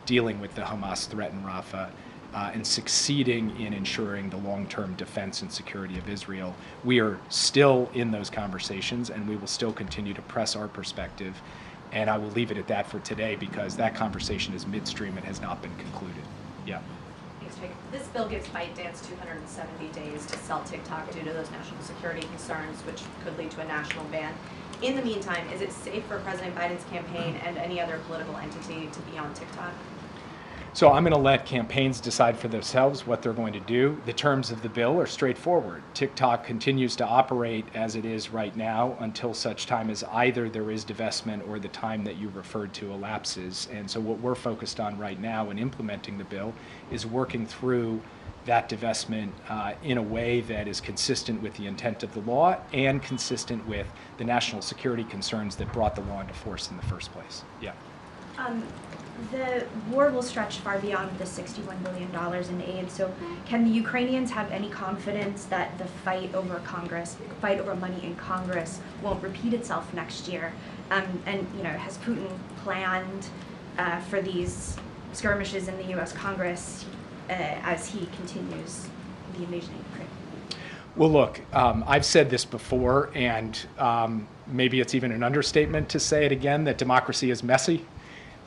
dealing with the Hamas threat in Rafah and succeeding in ensuring the long-term defense and security of Israel. We are still in those conversations, and we will still continue to press our perspective. And I will leave it at that for today because that conversation is midstream and has not been concluded. Yeah. Thanks, Jake. This bill gives ByteDance 270 days to sell TikTok due to those national security concerns, which could lead to a national ban. In the meantime, is it safe for President Biden's campaign and any other political entity to be on TikTok? So I'm going to let campaigns decide for themselves what they're going to do. The terms of the bill are straightforward. TikTok continues to operate as it is right now until such time as either there is divestment or the time that you referred to elapses. And so what we're focused on right now in implementing the bill is working through that divestment in a way that is consistent with the intent of the law and consistent with the national security concerns that brought the law into force in the first place. Yeah. The war will stretch far beyond the $61 billion in aid, so can the Ukrainians have any confidence that the fight over money in Congress won't repeat itself next year? And has Putin planned for these skirmishes in the U.S. Congress as he continues the invasion of Ukraine? Well, look, I've said this before, and maybe it's even an understatement to say it again, that democracy is messy.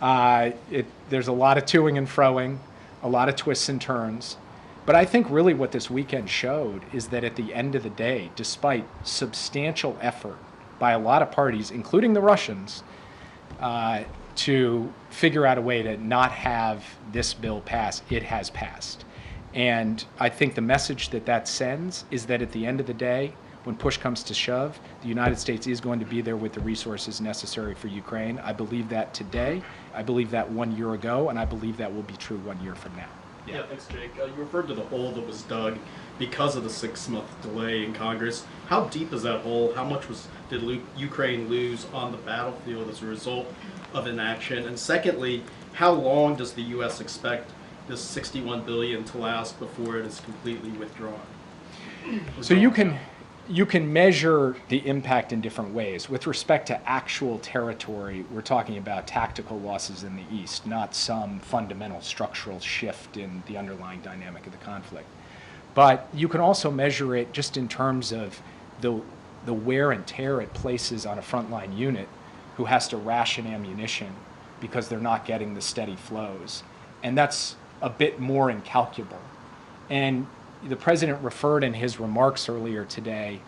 There's a lot of toing and froing, a lot of twists and turns. But I think really what this weekend showed is that at the end of the day, despite substantial effort by a lot of parties, including the Russians, to figure out a way to not have this bill pass, it has passed. And I think the message that sends is that at the end of the day, when push comes to shove, the United States is going to be there with the resources necessary for Ukraine. I believe that today, I believe that 1 year ago, and I believe that will be true 1 year from now. Yeah, thanks, Jake. You referred to the hole that was dug because of the 6-month delay in Congress. How deep is that hole? How much did Ukraine lose on the battlefield as a result of inaction? And secondly, how long does the U.S. expect this $61 billion to last before it is completely withdrawn? So you can measure the impact in different ways. With respect to actual territory, we're talking about tactical losses in the east, not some fundamental structural shift in the underlying dynamic of the conflict. But you can also measure it just in terms of the wear and tear it places on a frontline unit who has to ration ammunition because they're not getting the steady flows. And that's a bit more incalculable. And the president referred in his remarks earlier today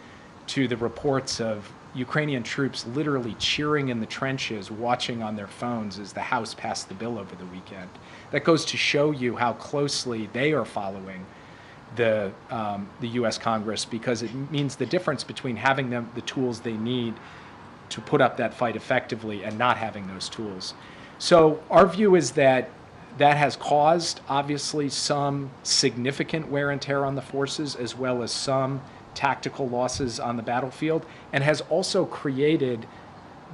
to the reports of Ukrainian troops literally cheering in the trenches, watching on their phones as the House passed the bill over the weekend. That goes to show you how closely they are following the U.S. Congress, because it means the difference between having the tools they need to put up that fight effectively and not having those tools. So our view is that has caused, obviously, some significant wear and tear on the forces, as well as some tactical losses on the battlefield, and has also created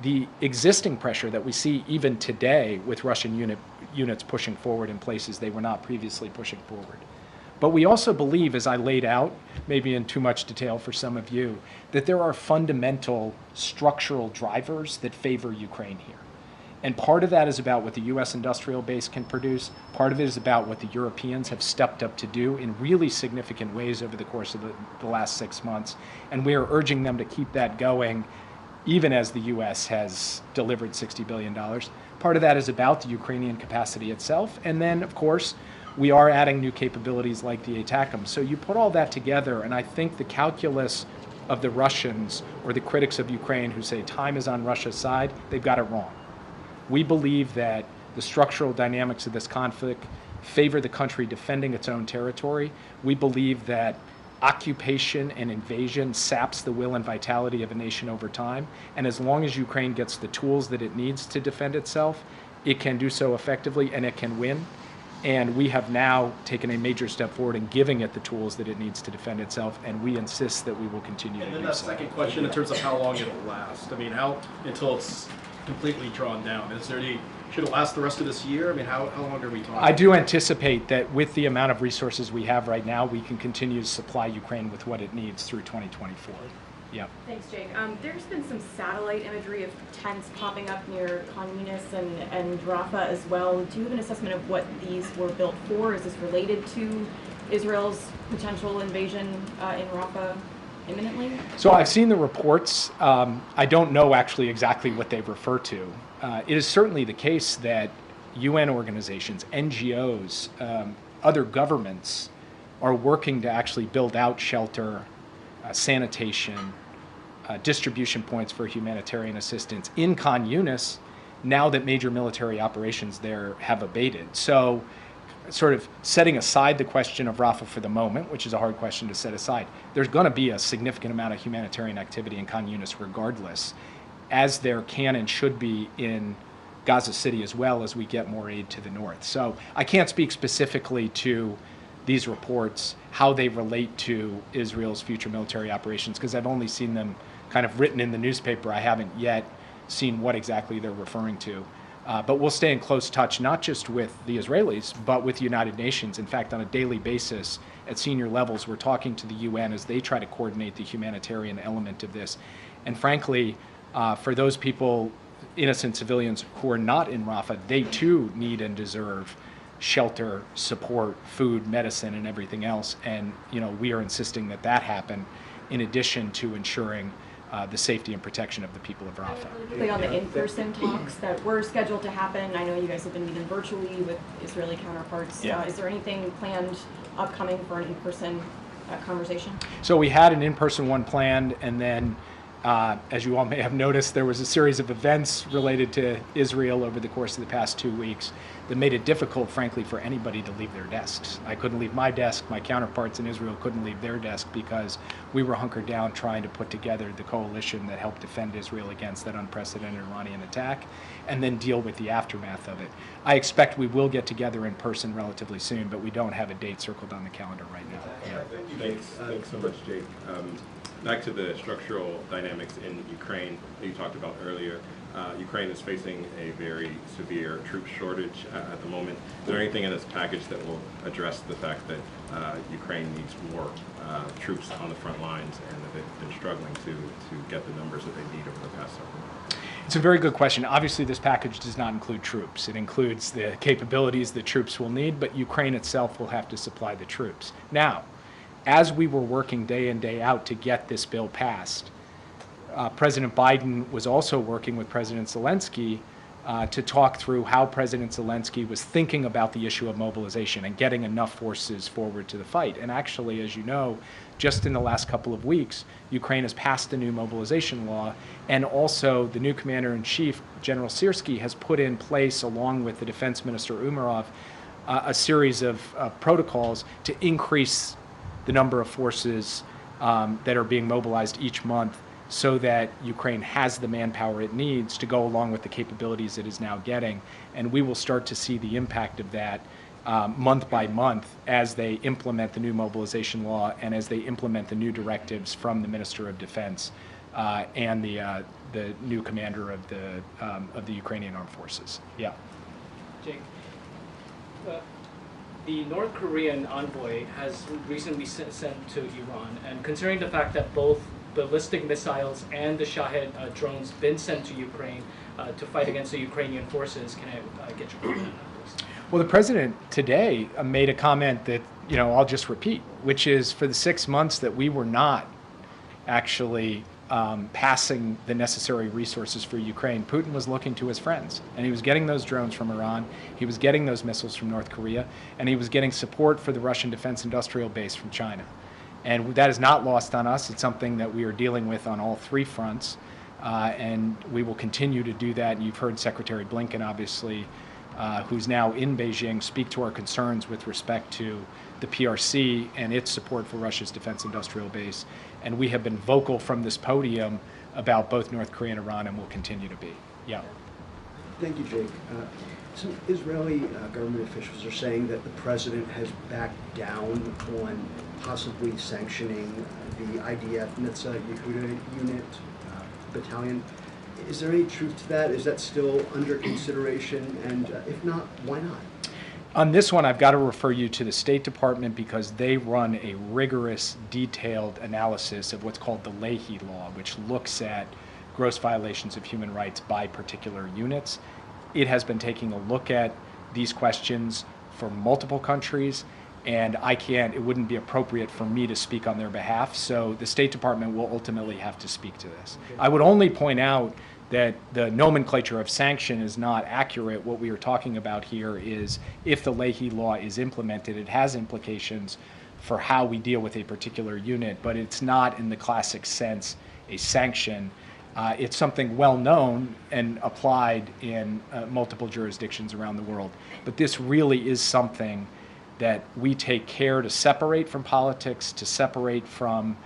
the existing pressure that we see even today with Russian units pushing forward in places they were not previously pushing forward. But we also believe, as I laid out, maybe in too much detail for some of you, that there are fundamental structural drivers that favor Ukraine here. And part of that is about what the U.S. industrial base can produce. Part of it is about what the Europeans have stepped up to do in really significant ways over the course of the last 6 months. And we are urging them to keep that going, even as the U.S. has delivered $60 billion. Part of that is about the Ukrainian capacity itself. And then, of course, we are adding new capabilities like the ATACMS. So you put all that together, and I think the calculus of the Russians or the critics of Ukraine who say time is on Russia's side, they've got it wrong. We believe that the structural dynamics of this conflict favor the country defending its own territory. We believe that occupation and invasion saps the will and vitality of a nation over time. And as long as Ukraine gets the tools that it needs to defend itself, it can do so effectively and it can win. And we have now taken a major step forward in giving it the tools that it needs to defend itself, and we insist that we will continue to do so. And then that second question in terms of how long it'll last. I mean, until it's completely drawn down? Should it last the rest of this year? I mean, how long are we talking? I do anticipate that with the amount of resources we have right now, we can continue to supply Ukraine with what it needs through 2024. Yeah. Thanks, Jake. There's been some satellite imagery of tents popping up near Khan Yunis and Rafah as well. Do you have an assessment of what these were built for? Is this related to Israel's potential invasion in Rafah imminently? So I've seen the reports. I don't know actually exactly what they refer to. It is certainly the case that UN organizations, NGOs, other governments are working to actually build out shelter, sanitation, distribution points for humanitarian assistance in Khan Yunis now that major military operations there have abated. So sort of setting aside the question of Rafah for the moment, which is a hard question to set aside, there's going to be a significant amount of humanitarian activity in Khan Yunis regardless, as there can and should be in Gaza City as well as we get more aid to the north. So I can't speak specifically to these reports, how they relate to Israel's future military operations, because I've only seen them kind of written in the newspaper. I haven't yet seen what exactly they're referring to. But we'll stay in close touch, not just with the Israelis, but with the United Nations. In fact, on a daily basis at senior levels, we're talking to the UN as they try to coordinate the humanitarian element of this. And frankly, for those people, innocent civilians who are not in Rafah, they too need and deserve shelter, support, food, medicine, and everything else. And we are insisting that that happen in addition to ensuring the safety and protection of the people of Rafah. Particularly on the in-person talks that were scheduled to happen, I know you guys have been meeting virtually with Israeli counterparts. Yeah. Is there anything planned upcoming for an in-person conversation? So we had an in-person one planned, and then as you all may have noticed, there was a series of events related to Israel over the course of the past 2 weeks that made it difficult, frankly, for anybody to leave their desks. I couldn't leave my desk. My counterparts in Israel couldn't leave their desk because we were hunkered down trying to put together the coalition that helped defend Israel against that unprecedented Iranian attack and then deal with the aftermath of it. I expect we will get together in person relatively soon, but we don't have a date circled on the calendar right now. Yeah. Thanks so much, Jake. Back to the structural dynamics in Ukraine that you talked about earlier. Ukraine is facing a very severe troop shortage at the moment. Is there anything in this package that will address the fact that Ukraine needs more troops on the front lines and that they've been struggling to get the numbers that they need over the past several months? It's a very good question. Obviously, this package does not include troops. It includes the capabilities the troops will need, but Ukraine itself will have to supply the troops. Now, as we were working day in, day out to get this bill passed, President Biden was also working with President Zelensky to talk through how President Zelensky was thinking about the issue of mobilization and getting enough forces forward to the fight. And actually, as you know, just in the last couple of weeks, Ukraine has passed the new mobilization law, and also the new commander-in-chief, General Syrskyi, has put in place, along with the defense minister Umerov, a series of protocols to increase the number of forces that are being mobilized each month so that Ukraine has the manpower it needs to go along with the capabilities it is now getting. And we will start to see the impact of that month by month as they implement the new mobilization law and as they implement the new directives from the Minister of Defense and the new commander of the Ukrainian Armed Forces. Yeah. Jake, the North Korean envoy has recently sent to Iran, and considering the fact that both ballistic missiles and the Shahed drones been sent to Ukraine to fight against the Ukrainian forces, can I get your comment on this? Well, the president today made a comment that, I'll just repeat, which is for the 6 months that we were not actually passing the necessary resources for Ukraine, Putin was looking to his friends, and he was getting those drones from Iran, he was getting those missiles from North Korea, and he was getting support for the Russian defense industrial base from China. And that is not lost on us. It's something that we are dealing with on all three fronts, and we will continue to do that. And you've heard Secretary Blinken, obviously, who's now in Beijing, speak to our concerns with respect to the PRC and its support for Russia's defense industrial base. And we have been vocal from this podium about both North Korea and Iran, and will continue to be. Yeah. Thank you, Jake. Some Israeli government officials are saying that the president has backed down on possibly sanctioning the IDF Nitsa Yehuda unit battalion. Is there any truth to that? Is that still under consideration? And if not, why not? On this one, I've got to refer you to the State Department because they run a rigorous, detailed analysis of what's called the Leahy Law, which looks at gross violations of human rights by particular units. It has been taking a look at these questions for multiple countries, and it wouldn't be appropriate for me to speak on their behalf, so the State Department will ultimately have to speak to this. I would only point out that the nomenclature of sanction is not accurate. What we are talking about here is if the Leahy law is implemented, it has implications for how we deal with a particular unit, but it's not in the classic sense a sanction. It's something well known and applied in multiple jurisdictions around the world. But this really is something that we take care to separate from politics, to separate from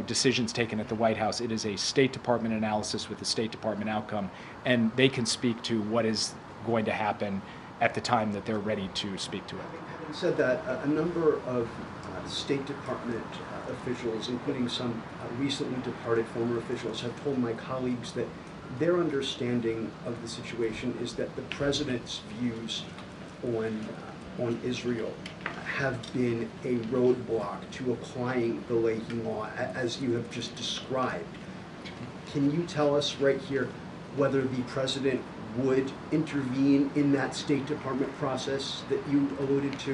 decisions taken at the White House. It is a State Department analysis with a State Department outcome, and they can speak to what is going to happen at the time that they're ready to speak to it. Having said that, a number of State Department officials, including some recently departed former officials, have told my colleagues that their understanding of the situation is that the president's views on Israel have been a roadblock to applying the Leahy law, as you have just described. Can you tell us right here whether the president would intervene in that State Department process that you alluded to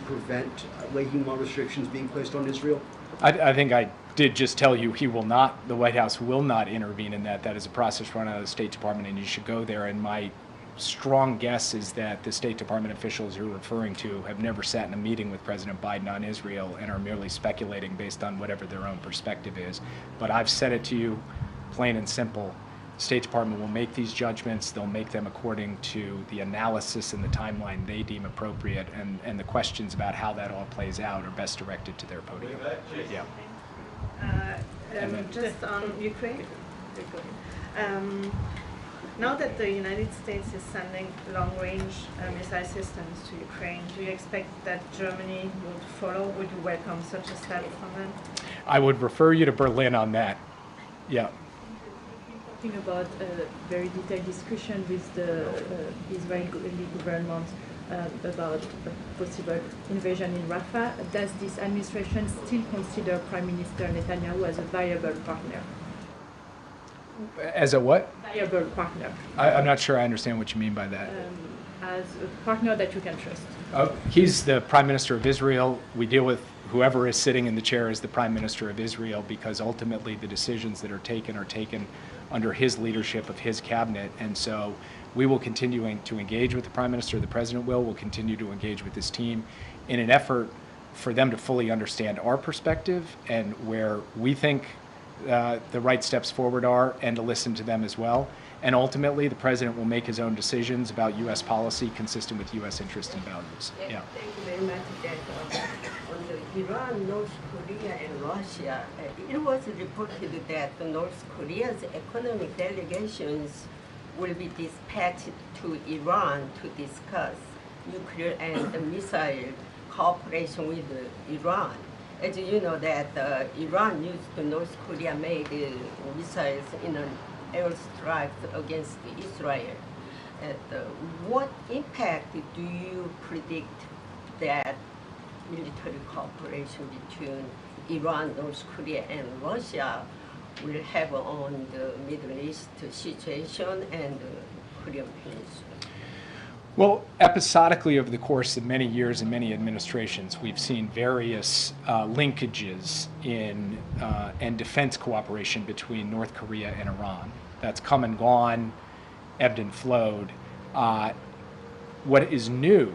prevent Leahy law restrictions being placed on Israel? I think I did just tell you he will not, the White House will not intervene in that. That is a process run out of the State Department, and you should go there. And my strong guess is that the State Department officials you're referring to have never sat in a meeting with President Biden on Israel and are merely speculating based on whatever their own perspective is. But I've said it to you, plain and simple. The State Department will make these judgments. They'll make them according to the analysis and the timeline they deem appropriate, and the questions about how that all plays out are best directed to their podium. Yeah. Just on Ukraine. Now that the United States is sending long-range missile systems to Ukraine, do you expect that Germany would follow? Would you welcome such a step from them? I would refer you to Berlin on that. Yeah. Talking about a very detailed discussion with the Israeli government about a possible invasion in Rafah. Does this administration still consider Prime Minister Netanyahu as a viable partner? As a what? Viable partner. I'm not sure I understand what you mean by that. As a partner that you can trust. He's the Prime Minister of Israel. We deal with whoever is sitting in the chair as the Prime Minister of Israel, because ultimately the decisions that are taken under his leadership of his cabinet. And so we will continue to engage with the Prime Minister. The President will continue to engage with his team in an effort for them to fully understand our perspective and where we think the right steps forward are, and to listen to them as well. And ultimately, the President will make his own decisions about U.S. policy consistent with U.S. interests and values. Yeah. Thank you very much. On the Iran, North Korea, and Russia, it was reported that the North Korea's economic delegations will be dispatched to Iran to discuss nuclear and missile cooperation with Iran. As you know that Iran used North Korea made missiles in an airstrike against Israel. What impact do you predict that military cooperation between Iran, North Korea, and Russia will have on the Middle East situation and the Korean Peninsula? Well, episodically over the course of many years and many administrations, we've seen various linkages in and defense cooperation between North Korea and Iran. That's come and gone, ebbed and flowed. What is new,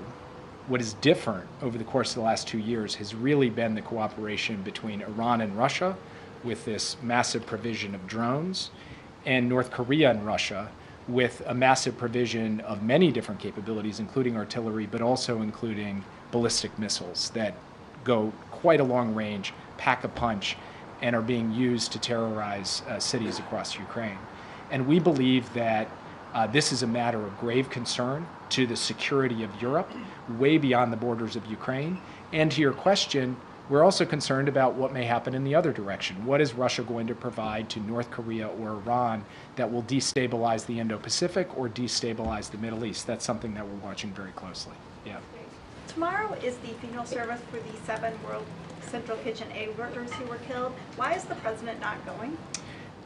what is different over the course of the last 2 years has really been the cooperation between Iran and Russia with this massive provision of drones, and North Korea and Russia with a massive provision of many different capabilities, including artillery, but also including ballistic missiles that go quite a long range, pack a punch, and are being used to terrorize cities across Ukraine. And we believe that this is a matter of grave concern to the security of Europe, way beyond the borders of Ukraine. And to your question, we're also concerned about what may happen in the other direction. What is Russia going to provide to North Korea or Iran that will destabilize the Indo-Pacific or destabilize the Middle East? That's something that we're watching very closely. Yeah. Tomorrow is the funeral service for the 7 World Central Kitchen aid workers who were killed. Why is the president not going?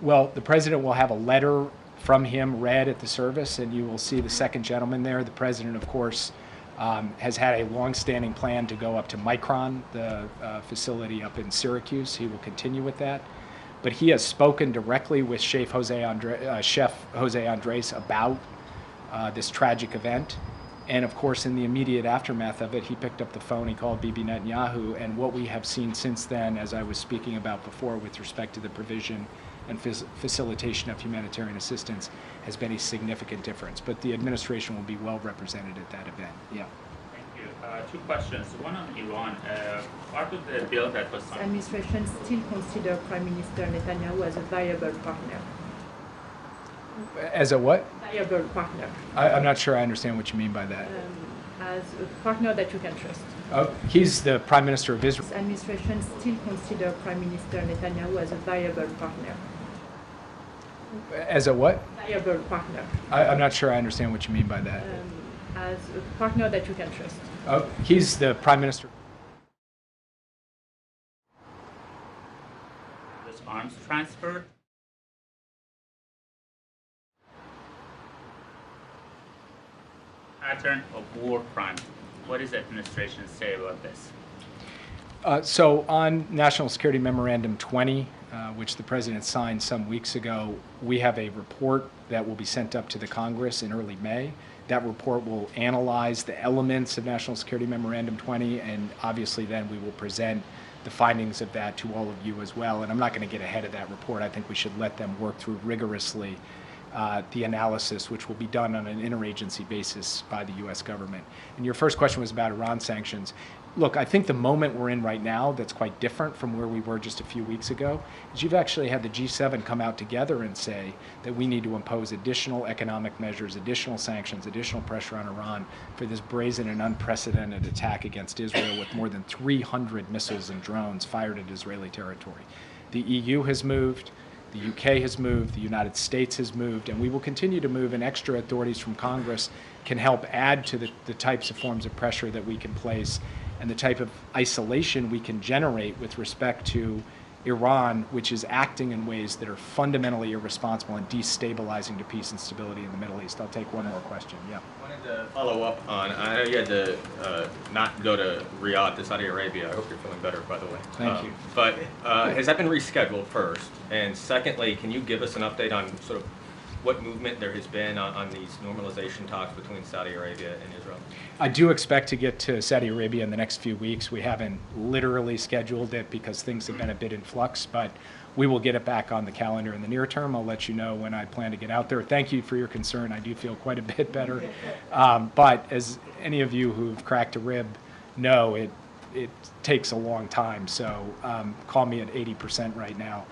Well, the president will have a letter from him read at the service, and you will see the second gentleman there. The president, of course, has had a long-standing plan to go up to Micron, the facility up in Syracuse. He will continue with that. but he has spoken directly with Chef Jose Andres about this tragic event. And of course, in the immediate aftermath of it, he picked up the phone, he called Bibi Netanyahu, and what we have seen since then, as I was speaking about before with respect to the provision and facilitation of humanitarian assistance, has been a significant difference. But the administration will be well represented at that event. Yeah. Thank you. Two questions. One on Iran. Part of the bill that was signed. The administration still considers Prime Minister Netanyahu as a viable partner. As a what? Viable partner. I'm not sure I understand what you mean by that. As a partner that you can trust. He's the Prime Minister of Israel. The administration still considers Prime Minister Netanyahu as a viable partner. As a what? Viable partner. I'm not sure I understand what you mean by that. As a partner that you can trust. He's the Prime Minister. This arms transfer. Pattern of war crimes. What does the administration say about this? So on National Security Memorandum 20, which the President signed some weeks ago, we have a report that will be sent up to the Congress in early May. That report will analyze the elements of National Security Memorandum 20, and obviously then we will present the findings of that to all of you as well. And I'm not going to get ahead of that report. I think we should let them work through rigorously the analysis, which will be done on an interagency basis by the U.S. government. And your first question was about Iran sanctions. Look, I think the moment we're in right now that's quite different from where we were just a few weeks ago is you've actually had the G7 come out together and say that we need to impose additional economic measures, additional sanctions, additional pressure on Iran for this brazen and unprecedented attack against Israel with more than 300 missiles and drones fired at Israeli territory. The EU has moved. The UK has moved, the United States has moved, and we will continue to move, and extra authorities from Congress can help add to the types of forms of pressure that we can place and the type of isolation we can generate with respect to Iran, which is acting in ways that are fundamentally irresponsible and destabilizing to peace and stability in the Middle East. I'll take one more question. Yeah. I wanted to follow up on, I know you had to not go to Riyadh, to Saudi Arabia. I hope you're feeling better, by the way. Thank you. But has that been rescheduled first? And secondly, can you give us an update on sort of what movement there has been on these normalization talks between Saudi Arabia and Israel? I do expect to get to Saudi Arabia in the next few weeks. We haven't literally scheduled it because things have been a bit in flux, but we will get it back on the calendar in the near term. I'll let you know when I plan to get out there. Thank you for your concern. I do feel quite a bit better. But as any of you who've cracked a rib know, it takes a long time. So call me at 80% right now.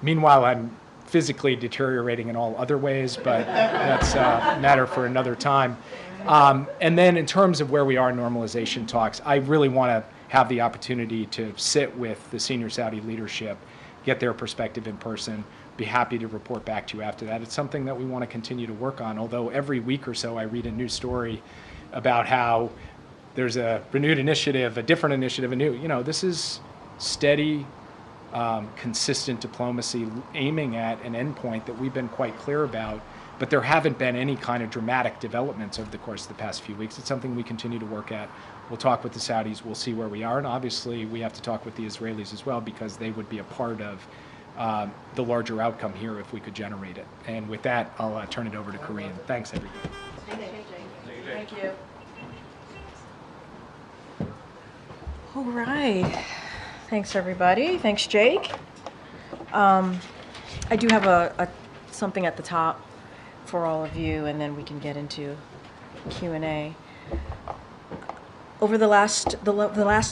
Meanwhile, I'm physically deteriorating in all other ways, but that's a matter for another time. And then in terms of where we are in normalization talks, I really want to have the opportunity to sit with the senior Saudi leadership, get their perspective in person, be happy to report back to you after that. It's something that we want to continue to work on, although every week or so I read a new story about how there's a renewed initiative, a different initiative, a new, this is steady, consistent diplomacy aiming at an endpoint that we've been quite clear about, but there haven't been any kind of dramatic developments over the course of the past few weeks. It's something we continue to work at. We'll talk with the Saudis, we'll see where we are, and obviously we have to talk with the Israelis as well because they would be a part of the larger outcome here if we could generate it. And with that, I'll turn it over to Corinne. Thanks, everybody. Thank you. All right. Thanks, everybody. Thanks, Jake. I do have something at the top for all of you, and then we can get into Q&A. Over the last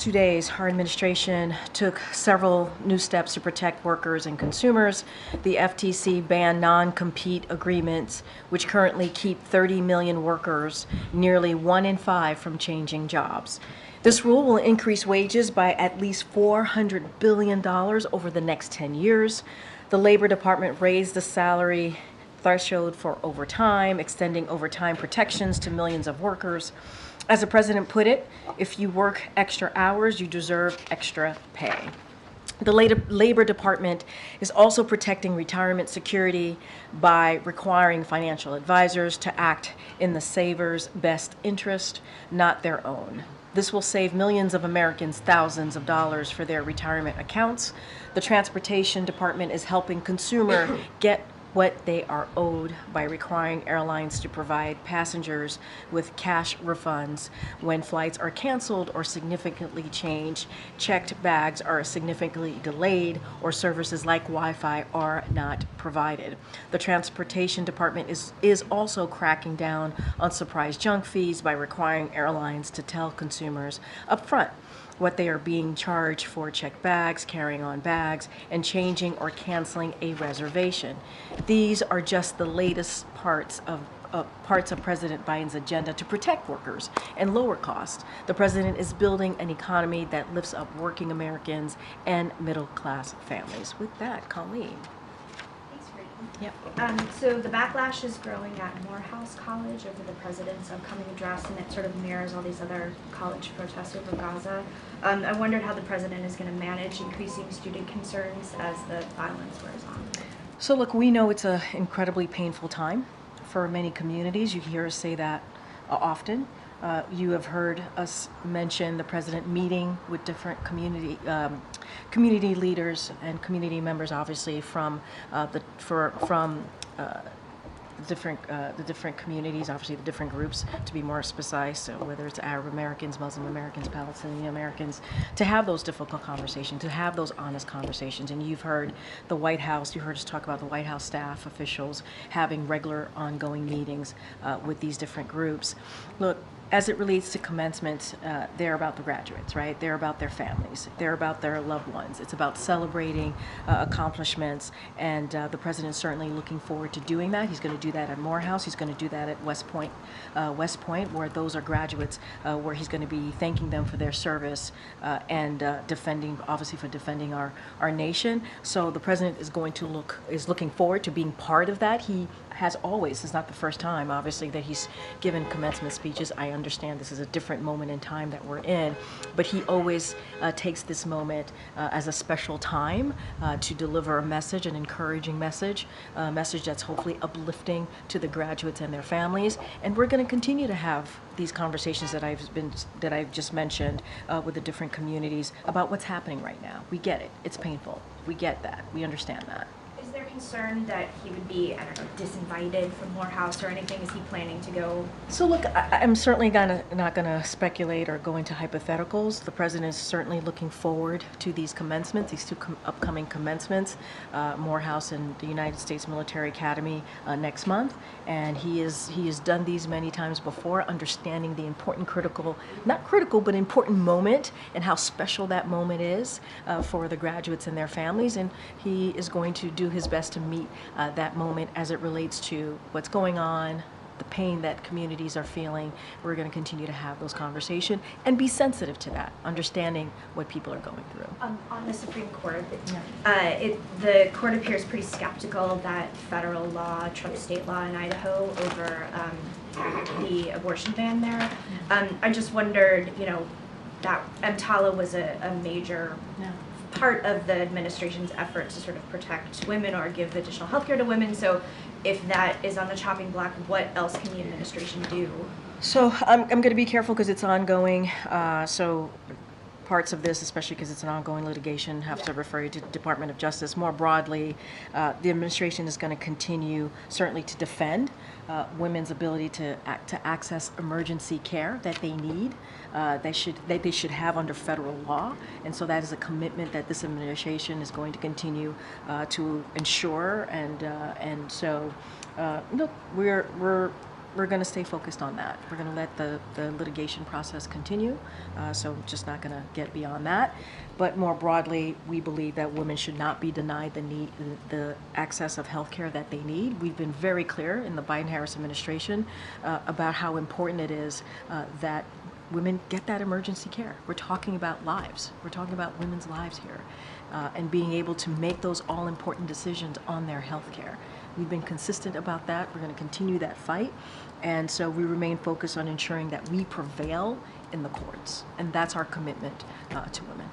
2 days, our administration took several new steps to protect workers and consumers. The FTC banned non-compete agreements, which currently keep 30 million workers, nearly 1 in 5, from changing jobs. This rule will increase wages by at least $400 billion over the next 10 years. The Labor Department raised the salary threshold for overtime, extending overtime protections to millions of workers. As the president put it, if you work extra hours, you deserve extra pay. The Labor Department is also protecting retirement security by requiring financial advisors to act in the saver's best interest, not their own. This will save millions of Americans thousands of dollars for their retirement accounts. The Transportation Department is helping consumers get what they are owed by requiring airlines to provide passengers with cash refunds when flights are canceled or significantly changed, checked bags are significantly delayed, or services like Wi-Fi are not provided. The Transportation Department is also cracking down on surprise junk fees by requiring airlines to tell consumers upfront what they are being charged for checked bags, carrying on bags, and changing or canceling a reservation. These are just the latest parts of President Biden's agenda to protect workers and lower costs. The president is building an economy that lifts up working Americans and middle-class families. With that, Colleen. Yep. So the backlash is growing at Morehouse College over the president's upcoming address, and it sort of mirrors all these other college protests over Gaza. I wondered how the president is going to manage increasing student concerns as the violence wears on. So look, we know it's an incredibly painful time for many communities. You hear us say that often. You have heard us mention the president meeting with different community leaders and community members, obviously from the different communities, obviously the different groups, to be more precise, so whether it's Arab Americans, Muslim Americans, Palestinian Americans, to have those difficult conversations, to have those honest conversations. And you've heard the White House, you heard us talk about the White House staff officials having regular ongoing meetings with these different groups. Look, as it relates to commencement, they're about the graduates, right? They're about their families. They're about their loved ones. It's about celebrating accomplishments, and the president's certainly looking forward to doing that. He's going to do that at Morehouse. He's going to do that at West Point, where those are graduates, where he's going to be thanking them for their service and defending our nation. So the president is looking forward to being part of that. He has always, it's not the first time, obviously, that he's given commencement speeches. I understand this is a different moment in time that we're in, but he always takes this moment as a special time to deliver a message, an encouraging message, a message that's hopefully uplifting to the graduates and their families. And we're going to continue to have these conversations that I've just mentioned with the different communities about what's happening right now. We get it. It's painful. We get that. We understand that. Is there concern that he would be, I don't know, disinvited from Morehouse or anything? Is he planning to go? So look, I'm certainly not going to speculate or go into hypotheticals. The president is certainly looking forward to these commencements, these two upcoming commencements, Morehouse and the United States Military Academy next month. And he has done these many times before, understanding the important but important moment and how special that moment is for the graduates and their families. And he is going to do his best to meet that moment as it relates to what's going on, the pain that communities are feeling. We're going to continue to have those conversations and be sensitive to that, understanding what people are going through. On the Supreme Court, the court appears pretty skeptical that federal law trumps state law in Idaho over the abortion ban there. I just wondered, that EMTALA was a major part of the administration's effort to sort of protect women or give additional health care to women. So if that is on the chopping block, what else can the administration do? So I'm going to be careful because it's ongoing. So parts of this, especially because it's an ongoing litigation, have to refer you to the Department of Justice. More broadly, the administration is going to continue certainly to defend women's ability to access emergency care that they need, that they should have under federal law. And so that is a commitment that this administration is going to continue to ensure. And so look, we're going to stay focused on that. We're going to let the litigation process continue, so just not going to get beyond that. But more broadly, we believe that women should not be denied the access of health care that they need. We've been very clear in the Biden-Harris administration about how important it is that women get that emergency care. We're talking about lives. We're talking about women's lives here, and being able to make those all-important decisions on their health care. We've been consistent about that. We're going to continue that fight. And so we remain focused on ensuring that we prevail in the courts. And that's our commitment to women.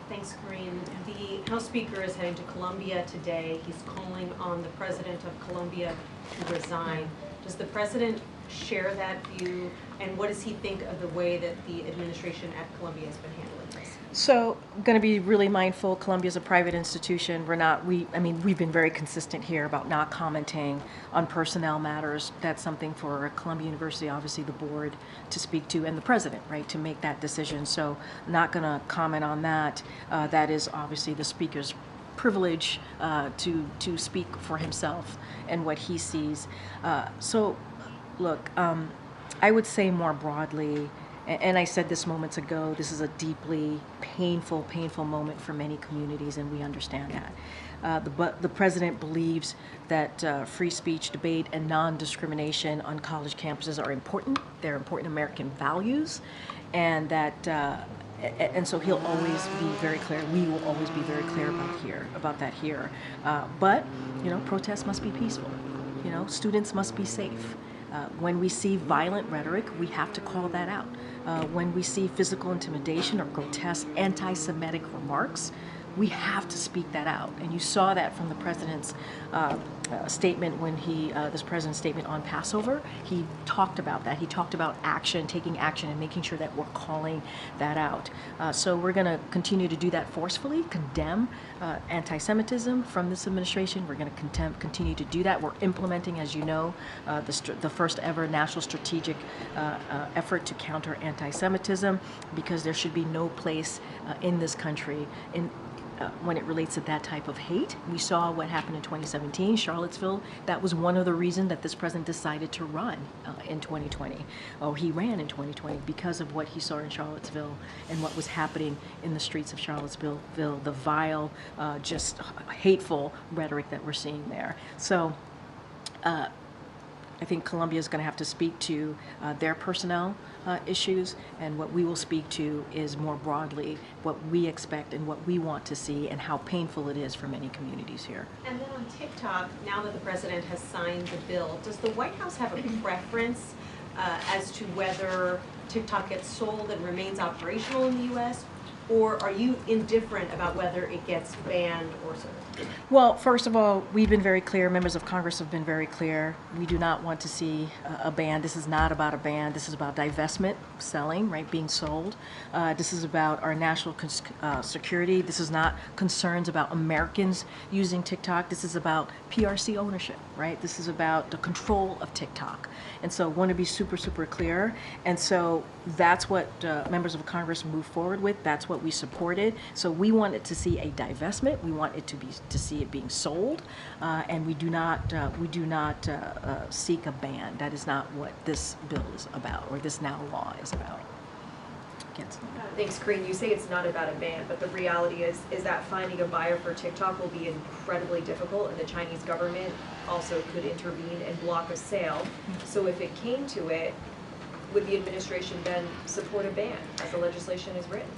Thanks, Corinne. The House Speaker is heading to Colombia today. He's calling on the President of Colombia to resign. Does the president share that view, and what does he think of the way that the administration at Columbia has been handling this? So, I'm going to be really mindful. Columbia is a private institution. We've been very consistent here about not commenting on personnel matters. That's something for Columbia University, obviously the board, to speak to, and the president, right, to make that decision. So, not going to comment on that. That is obviously the speaker's privilege to speak for himself and what he sees. Look, I would say more broadly, and I said this moments ago, this is a deeply painful moment for many communities, and we understand that. The president believes that free speech, debate, and non-discrimination on college campuses are important. They're important American values, and that. And so he'll always be very clear. We will always be very clear about that here. But protests must be peaceful. Students must be safe. When we see violent rhetoric, we have to call that out. When we see physical intimidation or grotesque anti-Semitic remarks, we have to speak that out. And you saw that from the president's statement when this president's statement on Passover. He talked about that. He talked about action, taking action, and making sure that we're calling that out. So we're going to continue to do that forcefully, condemn anti-Semitism from this administration. We're going to continue to do that. We're implementing, as you know, the first ever national strategic effort to counter anti-Semitism, because there should be no place in this country when it relates to that type of hate. We saw what happened in 2017, Charlottesville. That was one of the reasons that this president decided to run in 2020. He ran in 2020 because of what he saw in Charlottesville and what was happening in the streets of Charlottesville, the vile, just hateful rhetoric that we're seeing there. So I think Columbia is going to have to speak to their personnel issues, and what we will speak to is more broadly what we expect and what we want to see and how painful it is for many communities here. And then on TikTok, now that the president has signed the bill, does the White House have a preference as to whether TikTok gets sold and remains operational in the U.S., or are you indifferent about whether it gets banned or sold? Well, first of all, we've been very clear, members of Congress have been very clear. We do not want to see a ban. This is not about a ban. This is about divestment, selling, right, being sold. This is about our national security. This is not concerns about Americans using TikTok. This is about PRC ownership, right? This is about the control of TikTok. And so I want to be super, super clear. And so that's what members of Congress moved forward with. That's what we supported. So we wanted to see a divestment. We want it to see it being sold, and we do not seek a ban. That is not what this bill is about, or this now law is about. Thanks, Karine. You say it's not about a ban, but the reality is that finding a buyer for TikTok will be incredibly difficult, and the Chinese government also could intervene and block a sale. So if it came to it, would the administration then support a ban as the legislation is written?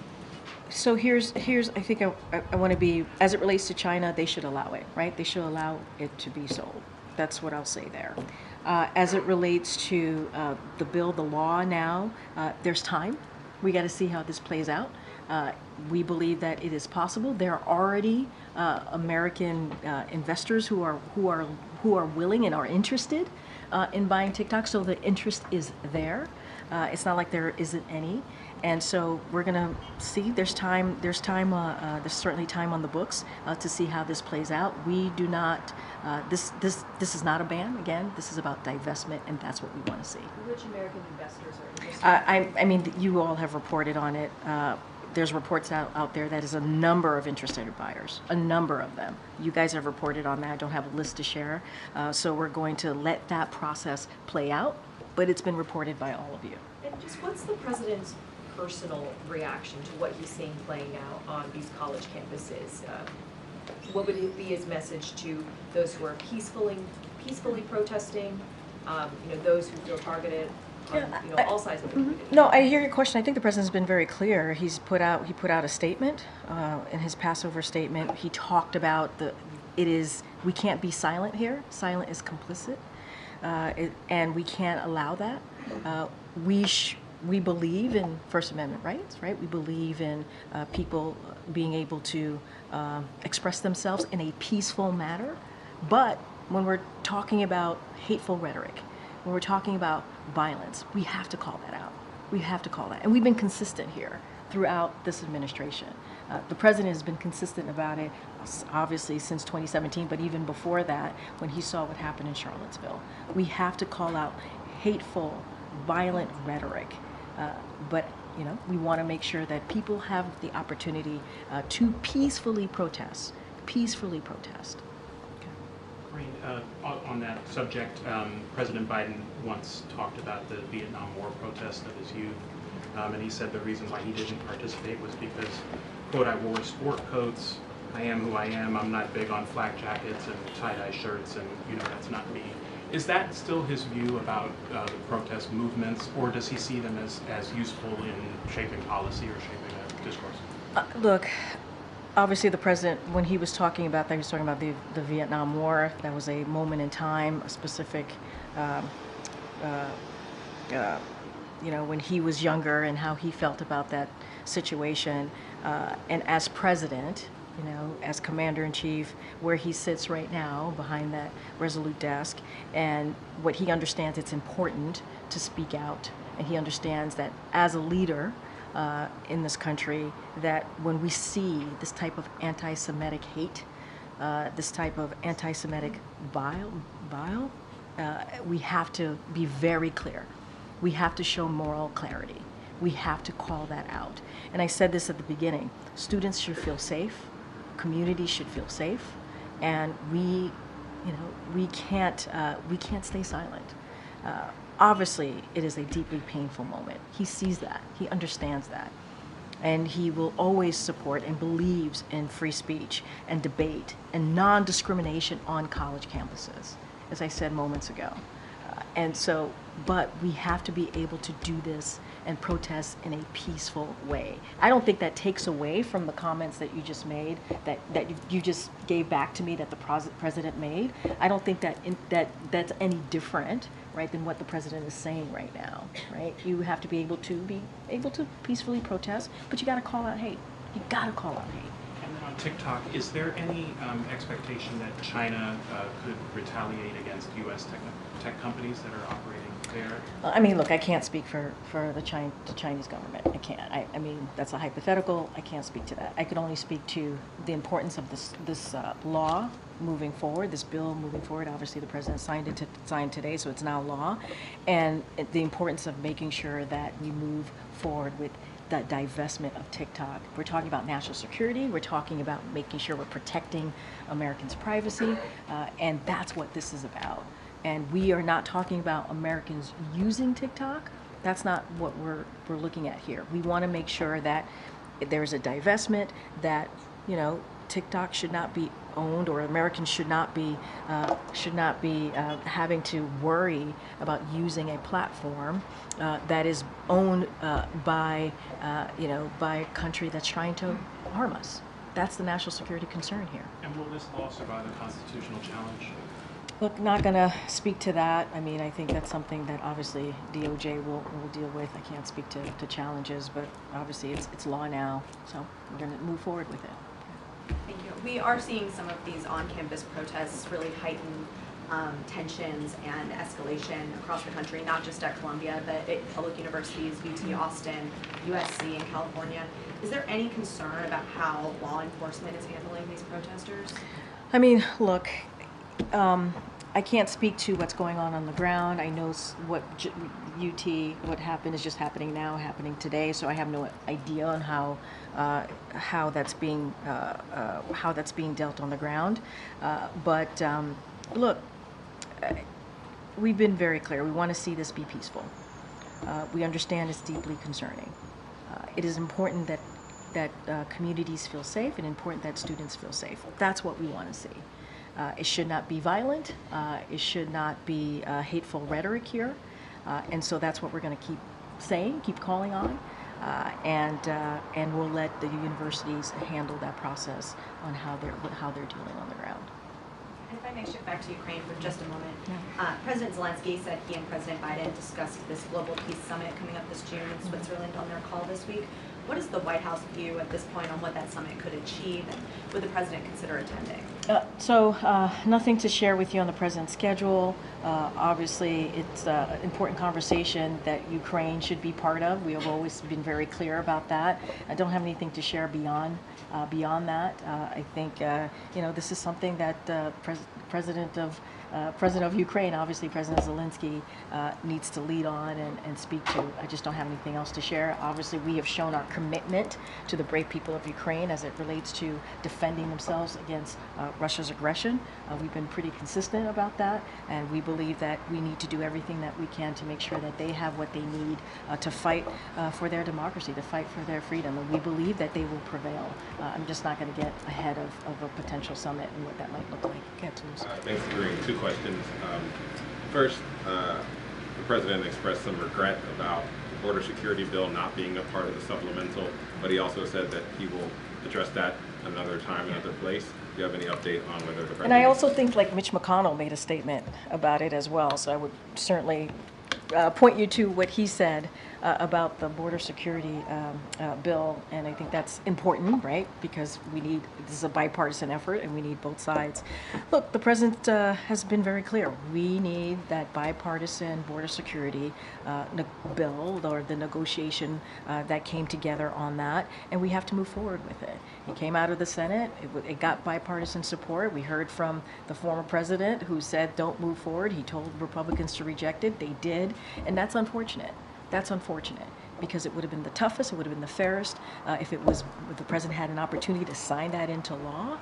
So here's I think I want to be, as it relates to China, they should allow it, right? They should allow it to be sold. That's what I'll say there. As it relates to the bill, the law now, there's time. We got to see how this plays out. We believe that it is possible. There are already American investors who are willing and are interested in buying TikTok, so the interest is there. It's not like there isn't any. And so we're going to see. There's certainly time on the books to see how this plays out. We do not. This is not a ban. Again, this is about divestment, and that's what we want to see. Which American investors are interested? I mean, you all have reported on it. There's reports out there that is a number of interested buyers, a number of them. You guys have reported on that. I don't have a list to share, so we're going to let that process play out. But it's been reported by all of you. And just what's the president's personal reaction to what he's seeing playing out on these college campuses? What would be his message to those who are peacefully protesting? Those who feel targeted on all sides of the community. No, I hear your question. I think the president's been very clear. He put out a statement in his Passover statement. He talked about we can't be silent here. Silent is complicit, and we can't allow that. We believe in First Amendment rights, right? We believe in people being able to express themselves in a peaceful manner. But when we're talking about hateful rhetoric, when we're talking about violence, we have to call that out. We have to call that. And we've been consistent here throughout this administration. The president has been consistent about it, obviously, since 2017, but even before that, when he saw what happened in Charlottesville. We have to call out hateful, violent rhetoric. But we want to make sure that people have the opportunity to peacefully protest. Peacefully protest. Corinne, on that subject, President Biden once talked about the Vietnam War protests of his youth, and he said the reason why he didn't participate was because, quote, I wore sport coats, I am who I am, I'm not big on flak jackets and tie-dye shirts, and that's not me. Is that still his view about the protest movements, or does he see them as useful in shaping policy or shaping a discourse? Look, obviously the president, when he was talking about that, he was talking about the Vietnam War. That was a moment in time, a specific, when he was younger and how he felt about that situation. And as president, as commander-in-chief, where he sits right now behind that resolute desk, and what he understands, it's important to speak out. And he understands that as a leader in this country, that when we see this type of anti-Semitic hate, this type of anti-Semitic bile, we have to be very clear. We have to show moral clarity. We have to call that out. And I said this at the beginning, students should feel safe, communities should feel safe, and we can't stay silent. Obviously, it is a deeply painful moment. He sees that, he understands that, and he will always support and believes in free speech and debate and non-discrimination on college campuses, as I said moments ago. But we have to be able to do this and protest in a peaceful way. I don't think that takes away from the comments that you just made, that you just gave back to me that the president made. I don't think that's any different, right, than what the president is saying right now, right? You have to be able to peacefully protest, but you got to call out hate. You got to call out hate. And then on TikTok, is there any expectation that China could retaliate against U.S. tech companies that are operating there? I mean, look, I can't speak for the Chinese government. I can't. I mean, that's a hypothetical. I can't speak to that. I could only speak to the importance of this law moving forward, this bill moving forward. Obviously, the president signed today, so it's now law, and the importance of making sure that we move forward with the divestment of TikTok. We're talking about national security. We're talking about making sure we're protecting Americans' privacy, and that's what this is about. And we are not talking about Americans using TikTok. That's not what we're looking at here. We want to make sure that there's a divestment, that TikTok should not be owned, or Americans should not be having to worry about using a platform that is owned by a country that's trying to harm us. That's the national security concern here. And will this law survive a constitutional challenge? Look, not going to speak to that. I mean, I think that's something that obviously DOJ will deal with. I can't speak to challenges, but obviously it's law now, so we're going to move forward with it. Thank you. We are seeing some of these on-campus protests really heighten tensions and escalation across the country, not just at Columbia, but at public universities, UT Austin, USC, and California. Is there any concern about how law enforcement is handling these protesters? I mean, look, I can't speak to what's going on the ground. I know what happened is just happening now, happening today, so I have no idea on how that's being dealt on the ground. But look, we've been very clear. We want to see this be peaceful. We understand it's deeply concerning. It is important that communities feel safe, and important that students feel safe. That's what we want to see. It should not be violent. It should not be hateful rhetoric here. And so that's what we're going to keep saying, keep calling on. And we'll let the universities handle that process on how they're dealing on the ground. And if I may shift back to Ukraine for just a moment. President Zelensky said he and President Biden discussed this Global Peace Summit coming up this June in Switzerland on their call this week. What is the White House view at this point on what that summit could achieve, and would the president consider attending? Nothing to share with you on the president's schedule. Obviously, it's an important conversation that Ukraine should be part of. We have always been very clear about that. I don't have anything to share beyond that. I think this is something that President of Ukraine, obviously President Zelensky, needs to lead on and speak to. I just don't have anything else to share. Obviously, we have shown our commitment to the brave people of Ukraine as it relates to defending themselves against Russia's aggression. We've been pretty consistent about that, and we believe that we need to do everything that we can to make sure that they have what they need to fight for their democracy, to fight for their freedom, and we believe that they will prevail. I'm just not going to get ahead of a potential summit and what that might look like. Thanks, Green. Two questions. First, the president expressed some regret about the border security bill not being a part of the supplemental, but he also said that he will address that another time, another place. Do you have any update on whether the president... And I also think like Mitch McConnell made a statement about it as well, so I would certainly point you to what he said about the border security bill, and I think that's important, right? Because this is a bipartisan effort, and we need both sides. Look, the president has been very clear. We need that bipartisan border security bill, or the negotiation that came together on that, and we have to move forward with it. It came out of the Senate. It got bipartisan support. We heard from the former president who said, don't move forward. He told Republicans to reject it. They did, and that's unfortunate. That's unfortunate, because it would have been the toughest, it would have been the fairest if the president had an opportunity to sign that into law,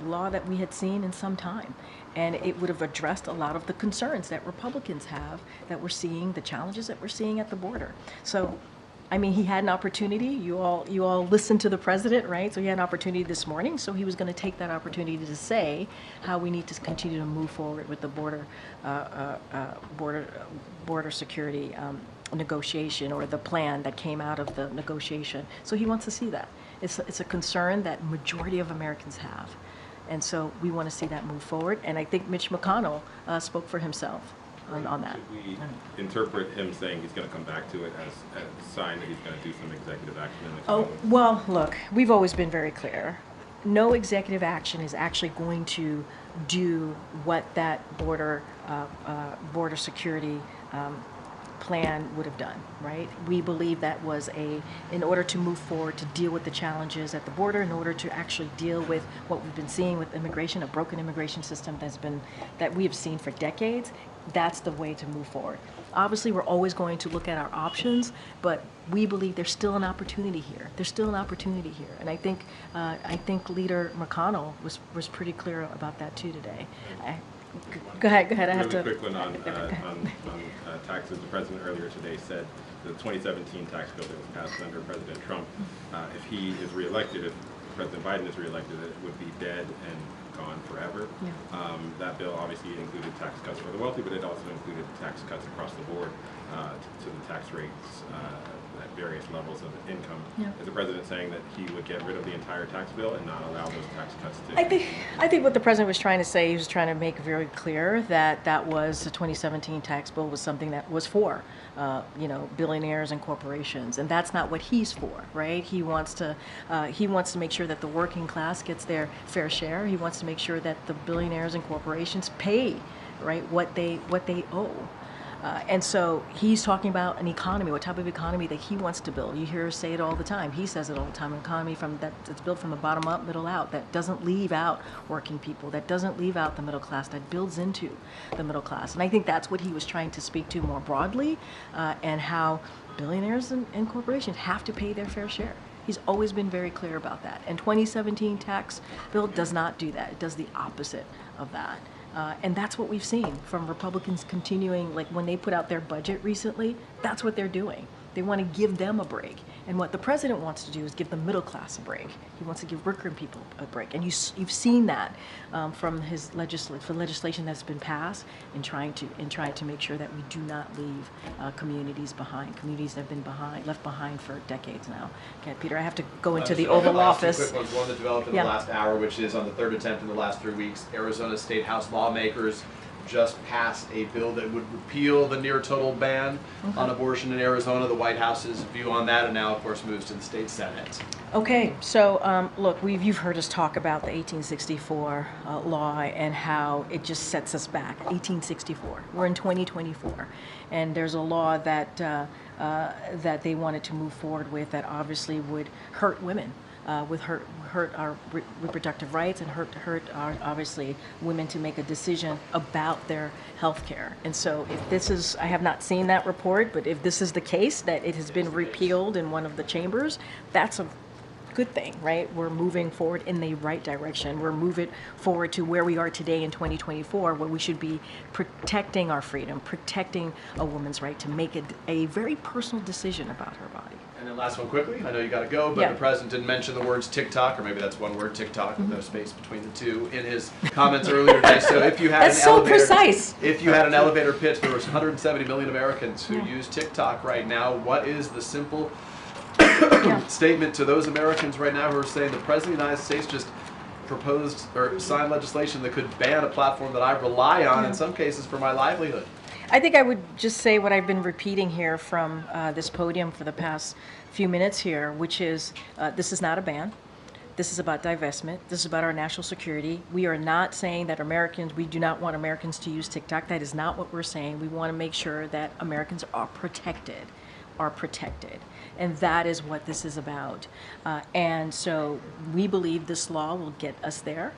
law that we had seen in some time. And it would have addressed a lot of the concerns that Republicans have, that we're seeing, the challenges that we're seeing at the border. So, I mean, he had an opportunity. You all listened to the president, right? So he had an opportunity this morning. So he was going to take that opportunity to say how we need to continue to move forward with the border security negotiation, or the plan that came out of the negotiation. So he wants to see that. It's a concern that majority of Americans have, and so we want to see that move forward. And I think Mitch McConnell spoke for himself on that. Should we interpret him saying he's going to come back to it as a sign that he's going to do some executive action in the coming weeks? Well, look, we've always been very clear. No executive action is actually going to do what that border security plan would have done, right? We believe that was in order to move forward, to deal with the challenges at the border, in order to actually deal with what we've been seeing with immigration, a broken immigration system that we have seen for decades. That's the way to move forward. Obviously, we're always going to look at our options, but we believe there's still an opportunity here. There's still an opportunity here, and I think Leader McConnell was pretty clear about that too today. Go ahead. I have to. Really quick one on taxes. The president earlier today said the 2017 tax bill that was passed under President Trump, if he is reelected, if President Biden is reelected, it would be dead and gone forever. Yeah. That bill obviously included tax cuts for the wealthy, but it also included tax cuts across the board to the tax rates at various levels of income. Yeah. Is the president saying that he would get rid of the entire tax bill and not allow those tax cuts to? I think what the president was trying to say, he was trying to make very clear that was the 2017 tax bill was something that was for billionaires and corporations, and that's not what he's for, right? He wants to make sure that the working class gets their fair share. He wants to make sure that the billionaires and corporations pay, right, what they owe. And so he's talking about an economy, what type of economy that he wants to build. You hear us say it all the time. He says it all the time. An economy that's built from the bottom up, middle out, that doesn't leave out working people, that doesn't leave out the middle class, that builds into the middle class. And I think that's what he was trying to speak to more broadly, and how billionaires and corporations have to pay their fair share. He's always been very clear about that. And 2017 tax bill does not do that. It does the opposite of that. And that's what we've seen from Republicans continuing, like when they put out their budget recently, that's what they're doing. They want to give them a break. And what the president wants to do is give the middle class a break. He wants to give working people a break. And you've seen that from his legislation that's been passed in trying to make sure that we do not leave communities behind. Communities that have been left behind for decades now. Okay, Peter, I have to go into the Oval Office. Two quick ones. One that developed in the last hour, which is on the third attempt in the last 3 weeks. Arizona State House lawmakers just passed a bill that would repeal the near total ban on abortion in Arizona. The White House's view on that, and now, of course, moves to the state Senate. Okay, so look, you've heard us talk about the 1864 law and how it just sets us back. 1864. We're in 2024, and there's a law that that they wanted to move forward with that obviously would hurt women. Would hurt our reproductive rights and hurt our, obviously, women to make a decision about their health care. And so if this is, I have not seen that report, but if this is the case, that it has been repealed in one of the chambers, that's a good thing, right? We're moving forward in the right direction. We're moving forward to where we are today in 2024, where we should be protecting our freedom, protecting a woman's right to make a very personal decision about her body. And then last one quickly, I know you got to go, but the president didn't mention the words TikTok, or maybe that's one word, TikTok, with no space between the two, in his comments earlier today. So if you had if you had an elevator pitch, there was 170 million Americans who use TikTok right now. What is the simple statement to those Americans right now who are saying the president of the United States just proposed or signed legislation that could ban a platform that I rely on in some cases for my livelihood? I think I would just say what I've been repeating here from this podium for the past few minutes here, which is this is not a ban. This is about divestment. This is about our national security. We are not saying that we do not want Americans to use TikTok. That is not what we're saying. We want to make sure that Americans are protected. And that is what this is about. And so we believe this law will get us there.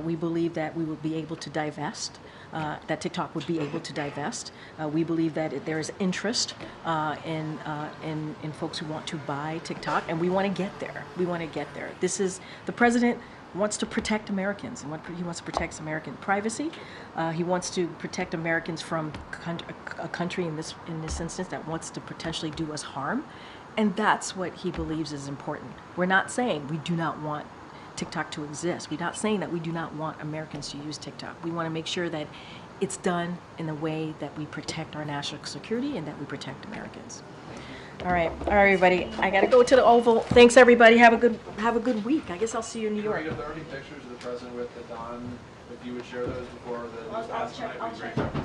We believe that we will be able to divest. That TikTok would be able to divest. We believe that there is interest in folks who want to buy TikTok, and we want to get there. We want to get there. This is the president wants to protect Americans, and he wants to protect American privacy. He wants to protect Americans from a country in this instance that wants to potentially do us harm, and that's what he believes is important. We're not saying we do not want TikTok to exist. We're not saying that we do not want Americans to use TikTok. We want to make sure that it's done in a way that we protect our national security and that we protect Americans. All right, everybody. I got to go to the Oval. Thanks, everybody. Have a good week. I guess I'll see you in New York. If there are any pictures of the president with the Don, if you would share those before the news I'll check. tonight, would be great.